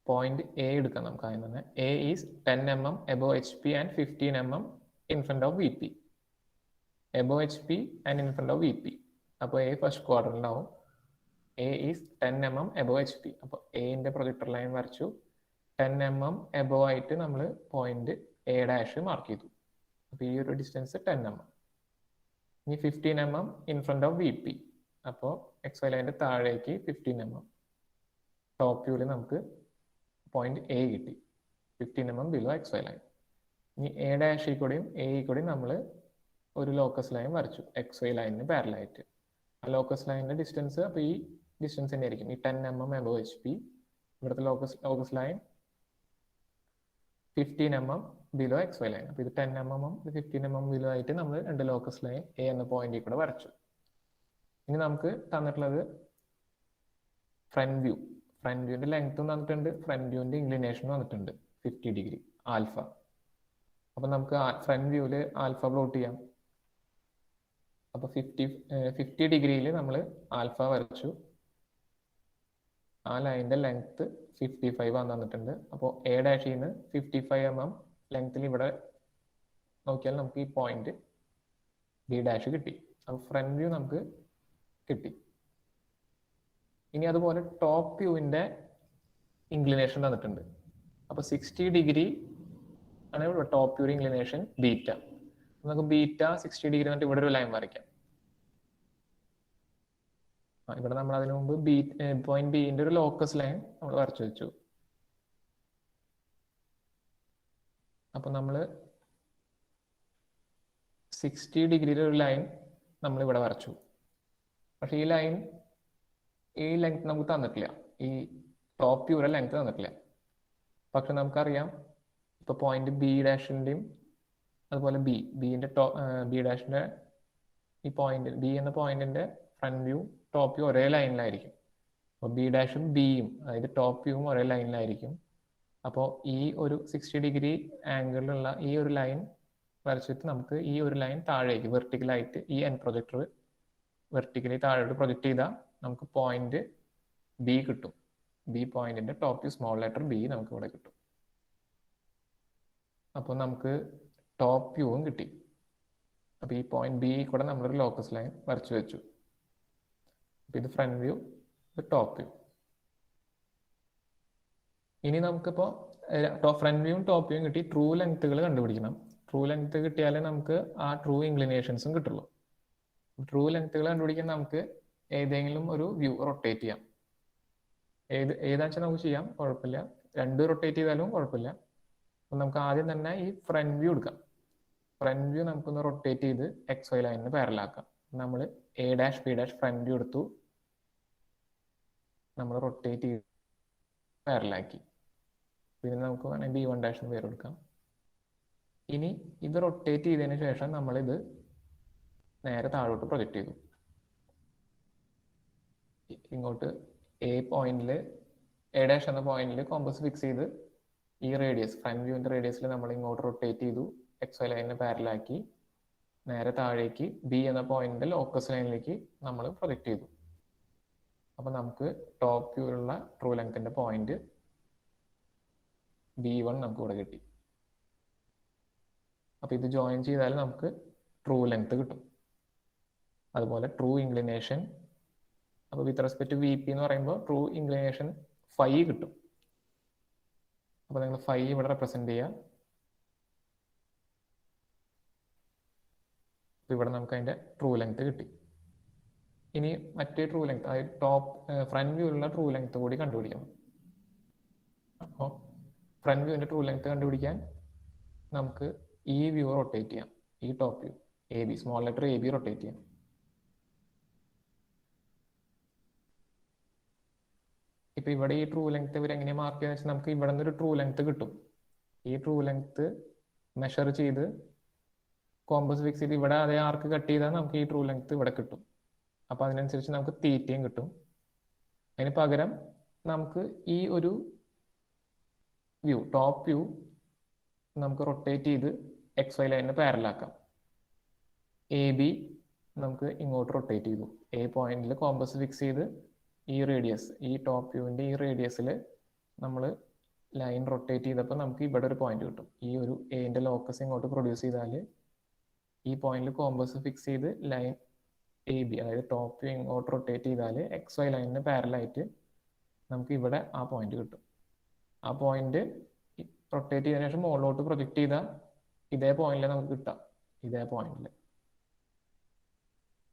പോയിന്റ് A എടുക്കാം നമുക്ക് ആദ്യം തന്നെ. A is 10 mm above HP and 15 mm in front of VP. above HP and in front of VP. അപ്പോൾ A ഫസ്റ്റ് ക്വാഡ്രന്റിലാവും. A is 10 mm above HP. അപ്പോൾ Aന്റെ പ്രൊജക്ടർ ലൈൻ വരച്ചു. 10 mm above ആയിട്ട് നമ്മൾ പോയിന്റ് A' മാർക്ക് ചെയ്തു. അപ്പോൾ ഈ ഒരു ഡിസ്റ്റൻസ് 10 mm. ഇനി 15 mm in front of VP. അപ്പോൾ XY ലൈനിന്റെ താഴേക്ക് 15 mm. ടോപ്പ് വ്യൂവിൽ നമുക്ക് പോയിന്റ് A കിട്ടി, 15 mm ബിലോ XY ലൈൻ. ഇനി A' കൂടെയും A കൂടെയും നമ്മൾ ഒരു ലോക്കസ് ലൈൻ വരച്ചു XY ലൈനിന് പാരലായിട്ട്. ആ ലോക്കസ് ലൈനിന്റെ ഡിസ്റ്റൻസ് അപ്പോൾ ഈ ഡിസ്റ്റൻസ് തന്നെ ആയിരിക്കും, ഈ 10 mm above HP. ഇവിടുത്തെ locus line 15 mm below XY line. അപ്പോൾ ഇത് 10 mm 15 mm ബിലോ ആയിട്ട് നമ്മൾ രണ്ട് ലോക്കസ് ലൈൻ A എന്ന പോയിന്റിൽ കൂടെ വരച്ചു. ഇനി നമുക്ക് തന്നിട്ടുള്ളത് ഫ്രണ്ട് വ്യൂ. ഫ്രണ്ട് വ്യൂവിന്റെ ലെങ്ത്തും തന്നിട്ടുണ്ട്, ഫ്രണ്ട് വ്യൂവിന്റെ ഇൻക്ലിനേഷൻ വന്നിട്ടുണ്ട് 50 ഡിഗ്രി ആൽഫ. അപ്പൊ നമുക്ക് ഫ്രണ്ട് വ്യൂവിൽ ആൽഫ പ്ലോട്ട് ചെയ്യാം. അപ്പൊ 50 ഡിഗ്രിയിൽ നമ്മൾ ആൽഫ വരച്ചു. ആ ലൈനിന്റെ ലെങ്ത് 55 ആണ് തന്നിട്ടുണ്ട്. അപ്പോൾ A' 55 mm ലെങ്ത്തിൽ ഇവിടെ നോക്കിയാൽ നമുക്ക് ഈ പോയിന്റ് B' കിട്ടി. അപ്പൊ ഫ്രണ്ട് വ്യൂ നമുക്ക് കിട്ടി. ഇനി അതുപോലെ ടോപ്പ് വ്യൂവിന്റെ ഇൻക്ലിനേഷൻ തന്നിട്ടുണ്ട്. അപ്പൊ 60 ഡിഗ്രി ആണ് ടോപ്പ് വ്യൂ ഇൻക്ലിനേഷൻ ബീറ്റ. നമുക്ക് ബീറ്റ 60 ഡിഗ്രി വന്നിട്ട് ഇവിടെ ഒരു ലൈൻ വരയ്ക്കാം. ഇവിടെ നമ്മൾ അതിനു മുമ്പ് പോയിന്റ് ബിന്റെ ഒരു ലോക്കസ് ലൈൻ നമ്മൾ വരച്ചു വെച്ചു. അപ്പൊ നമ്മൾ 60 ഡിഗ്രിയിലെ ഒരു ലൈൻ നമ്മൾ ഇവിടെ വരച്ചു. പക്ഷെ ഈ ലെങ്ത് നമുക്ക് തന്നിട്ടില്ല, ഈ ടോപ്പ് വ്യൂയുടെ ലെങ്ത് തന്നിട്ടില്ല. പക്ഷെ നമുക്കറിയാം ഇപ്പൊ പോയിന്റ് B' അതുപോലെ ബിന്റെ B' ഈ പോയിന്റ് B എന്ന പോയിന്റിന്റെ ഫ്രണ്ട് വ്യൂ ടോപ്പ് വ്യൂ ഒരേ ലൈനിലായിരിക്കും. അപ്പോൾ B' ബിയും അതായത് ടോപ്പ് വ്യൂവും ഒരേ ലൈനിലായിരിക്കും. അപ്പോൾ ഈ ഒരു 60 ഡിഗ്രി ആംഗിളിലുള്ള ഈ ഒരു ലൈൻ വരച്ചിട്ട് നമുക്ക് ഈ ഒരു ലൈൻ താഴേക്ക് വെർട്ടിക്കലായിട്ട് ഈ എൻ പ്രൊജക്ടർ വെർട്ടിക്കലി താഴോട്ട് പ്രൊജക്ട് ചെയ്താൽ നമുക്ക് പോയിന്റ് B കിട്ടും. B പോയിന്റിന്റെ top view small letter B നമുക്ക് ഇവിടെ കിട്ടും. അപ്പോൾ നമുക്ക് ടോപ്പ് വ്യൂവും കിട്ടി. അപ്പോൾ ഈ പോയിന്റ് B കൂടെ നമ്മളൊരു ലോക്കസ് ലൈൻ വരച്ചു വെച്ചു. അപ്പോൾ ഇത് ഫ്രണ്ട് വ്യൂ, ഇത് ടോപ്പ് വ്യൂ. ഇനി നമുക്കിപ്പോൾ ഫ്രണ്ട് വ്യൂവും ടോപ്പ് വ്യൂവും കിട്ടി. ട്രൂ ലെങ്ത്തുകൾ കണ്ടുപിടിക്കണം. ട്രൂ ലെങ്ത് കിട്ടിയാലേ നമുക്ക് ആ ട്രൂ ഇൻക്ലിനേഷൻസും കിട്ടുള്ളൂ. ട്രൂ ലെങ്ത്തുകൾ കണ്ടുപിടിക്കാൻ നമുക്ക് ഏതെങ്കിലും ഒരു വ്യൂ റൊട്ടേറ്റ് ചെയ്യാം. ഏതാ വെച്ചാൽ നമുക്ക് ചെയ്യാം, കുഴപ്പമില്ല. രണ്ട് റൊട്ടേറ്റ് ചെയ്താലും കുഴപ്പമില്ല. അപ്പം നമുക്ക് ആദ്യം തന്നെ ഈ ഫ്രണ്ട് വ്യൂ എടുക്കാം. ഫ്രണ്ട് വ്യൂ നമുക്കൊന്ന് റൊട്ടേറ്റ് ചെയ്ത് XY ലൈനിന് പാരലാക്കാം. നമ്മൾ A', B' ഫ്രണ്ട് വ്യൂ എടുത്തു, നമ്മൾ റൊട്ടേറ്റ് ചെയ്ത് പാരലാക്കി. പിന്നെ നമുക്ക് വേണമെങ്കിൽ B1' എന്ന് പേര് കൊടുക്കാം. ഇനി ഇത് റൊട്ടേറ്റ് ചെയ്തതിന് ശേഷം നമ്മളിത് നേരെ താഴോട്ട് പ്രൊജക്റ്റ് ചെയ്തു. ഇങ്ങോട്ട് A' എന്ന പോയിന്റിൽ കോമ്പസ് ഫിക്സ് ചെയ്ത് ഈ റേഡിയസ് ഫ്രണ്ട് വ്യൂവിൻ്റെ റേഡിയസിൽ നമ്മൾ ഇങ്ങോട്ട് റൊട്ടേറ്റ് ചെയ്തു, XY ലൈനിനെ പാരലാക്കി നേരെ താഴേക്ക് ബി എന്ന പോയിന്റിൽ ലോക്കസ് ലൈനിലേക്ക് നമ്മൾ പ്രൊജക്റ്റ് ചെയ്തു. അപ്പോൾ നമുക്ക് ടോപ്പ് വ്യൂവിലുള്ള ട്രൂ ലെങ്ത്തിന്റെ പോയിന്റ് B1 നമുക്ക് ഇവിടെ കിട്ടി. അപ്പോൾ ഇത് ജോയിൻ ചെയ്താൽ നമുക്ക് ട്രൂ ലെങ്ത് കിട്ടും. അതുപോലെ ട്രൂ ഇൻക്ലിനേഷൻ, അപ്പോൾ വിത്ത് റെസ്പെക്ട് ടു VP എന്ന് പറയുമ്പോൾ ട്രൂ ഇൻക്ലിനേഷൻ 5 കിട്ടും. അപ്പോൾ നിങ്ങൾ 5 ഇവിടെ റെപ്രസെന്റ് ചെയ്യുക. ഇവിടെ നമുക്ക് അതിന്റെ ട്രൂ ലെങ്ത് കിട്ടി. ഇനി മറ്റേ ട്രൂ ലെങ്ത്, അതായത് ടോപ്പ് ഫ്രണ്ട് വ്യൂവിലുള്ള ട്രൂ ലെങ്ത് കൂടി കണ്ടുപിടിക്കണം. അപ്പോൾ ഫ്രണ്ട് വ്യൂവിന്റെ ട്രൂ ലെങ്ത് കണ്ടുപിടിക്കാൻ നമുക്ക് ഈ വ്യൂ റൊട്ടേറ്റ് ചെയ്യാം. ഈ top view AB, small letter AB rotate ചെയ്യാം. ഇപ്പൊ ഇവിടെ ഈ ട്രൂ ലെങ്ത് ഇവർ എങ്ങനെ മാർക്ക് ചെയ്യുക വെച്ചാൽ നമുക്ക് ഇവിടെ നിന്ന് ഒരു ട്രൂ ലെങ്ത് കിട്ടും. ഈ ട്രൂ ലെങ്ത് മെഷർ ചെയ്ത് കോമ്പസ് ഫിക്സ് ചെയ്ത് ഇവിടെ അതേ ആർക്ക് കട്ട് ചെയ്താൽ നമുക്ക് ഈ ട്രൂ ലെങ്ത് ഇവിടെ കിട്ടും. അപ്പോൾ അതിനനുസരിച്ച് നമുക്ക് തീറ്റയും കിട്ടും. അതിന് പകരം നമുക്ക് ഈ ഒരു വ്യൂ, ടോപ്പ് വ്യൂ നമുക്ക് റൊട്ടേറ്റ് ചെയ്ത് XY ലൈനിന് പാരലാക്കാം. AB നമുക്ക് ഇങ്ങോട്ട് റൊട്ടേറ്റ് ചെയ്തു. A പോയിന്റിൽ കോമ്പസ് ഫിക്സ് ചെയ്ത് ഈ റേഡിയസ്, ഈ ടോപ്പ് വ്യൂവിൻ്റെ ഈ റേഡിയസിൽ നമ്മൾ ലൈൻ റൊട്ടേറ്റ് ചെയ്തപ്പോൾ നമുക്ക് ഇവിടെ ഒരു പോയിന്റ് കിട്ടും. ഈ ഒരു എന്റെ ലോക്കസ് ഇങ്ങോട്ട് പ്രൊഡ്യൂസ് ചെയ്താൽ ഈ പോയിന്റിൽ കോമ്പസ് ഫിക്സ് ചെയ്ത് ലൈൻ AB, അതായത് ടോപ്പ് വ്യൂ ഇങ്ങോട്ട് റൊട്ടേറ്റ് ചെയ്താൽ XY ലൈനിന് പാരലായിട്ട് നമുക്ക് ഇവിടെ ആ പോയിന്റ് കിട്ടും. ആ പോയിന്റ് റൊട്ടേറ്റ് ചെയ്തതിനു ശേഷം മുകളിലോട്ട് പ്രൊജക്റ്റ് ചെയ്താൽ ഇതേ പോയിന്റിൽ നമുക്ക് കിട്ടാം, ഇതേ പോയിന്റിൽ.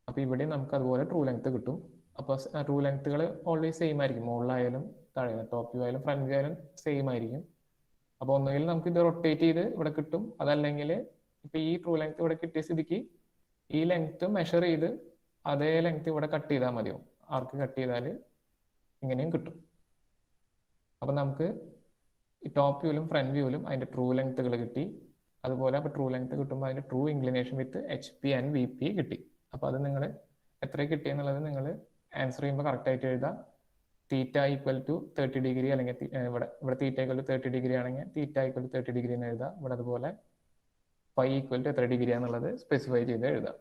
അപ്പോൾ ഇവിടെ നമുക്ക് അതുപോലെ ട്രൂ ലെങ്ത് കിട്ടും. അപ്പോൾ ട്രൂ ലെങ്ത്തുകൾ ഓൾവേസ് സെയിം ആയിരിക്കും, മുകളിലായാലും താഴെ ടോപ്പ് വ്യൂ ആയാലും ഫ്രണ്ട് വ്യൂ ആയാലും സെയിം ആയിരിക്കും. അപ്പോൾ ഒന്നുകിൽ നമുക്ക് ഇത് റൊട്ടേറ്റ് ചെയ്ത് ഇവിടെ കിട്ടും, അതല്ലെങ്കിൽ ഇപ്പൊ ഈ ട്രൂ ലെങ്ത് ഇവിടെ കിട്ടിയ സ്ഥിതിക്ക് ഈ ലെങ്ത് മെഷർ ചെയ്ത് അതേ ലെങ്ത് ഇവിടെ കട്ട് ചെയ്താൽ മതിയാവും. ആർക്ക് കട്ട് ചെയ്താൽ ഇങ്ങനെയും കിട്ടും. അപ്പം നമുക്ക് ടോപ്പ് വ്യൂവിലും ഫ്രണ്ട് വ്യൂവിലും അതിന്റെ ട്രൂ ലെങ്ത്തുകൾ കിട്ടി. അതുപോലെ അപ്പോൾ ട്രൂ ലെങ്ത് കിട്ടുമ്പോൾ അതിന്റെ true inclination with HP and VP കിട്ടി. അപ്പോൾ അത് നിങ്ങൾ എത്ര കിട്ടിയെന്നുള്ളത് നിങ്ങൾ ആൻസർ ചെയ്യുമ്പോൾ കറക്റ്റ് ആയിട്ട് എഴുതാം. തീറ്റ ഈക്വൽ ടു 30 ഡിഗ്രി, അല്ലെങ്കിൽ ഇവിടെ തീറ്റ ഈക്വൽ ടു 30 ഡിഗ്രി ആണെങ്കിൽ തീറ്റ ഈക്വൽ ടു 30 ഡിഗ്രി എന്ന് എഴുതാം. ഇവിടെ അതുപോലെ ഫൈ ഈക്വൽ ടു എത്ര ഡിഗ്രി ആണെന്നുള്ളത് സ്പെസിഫൈ ചെയ്ത് എഴുതാം.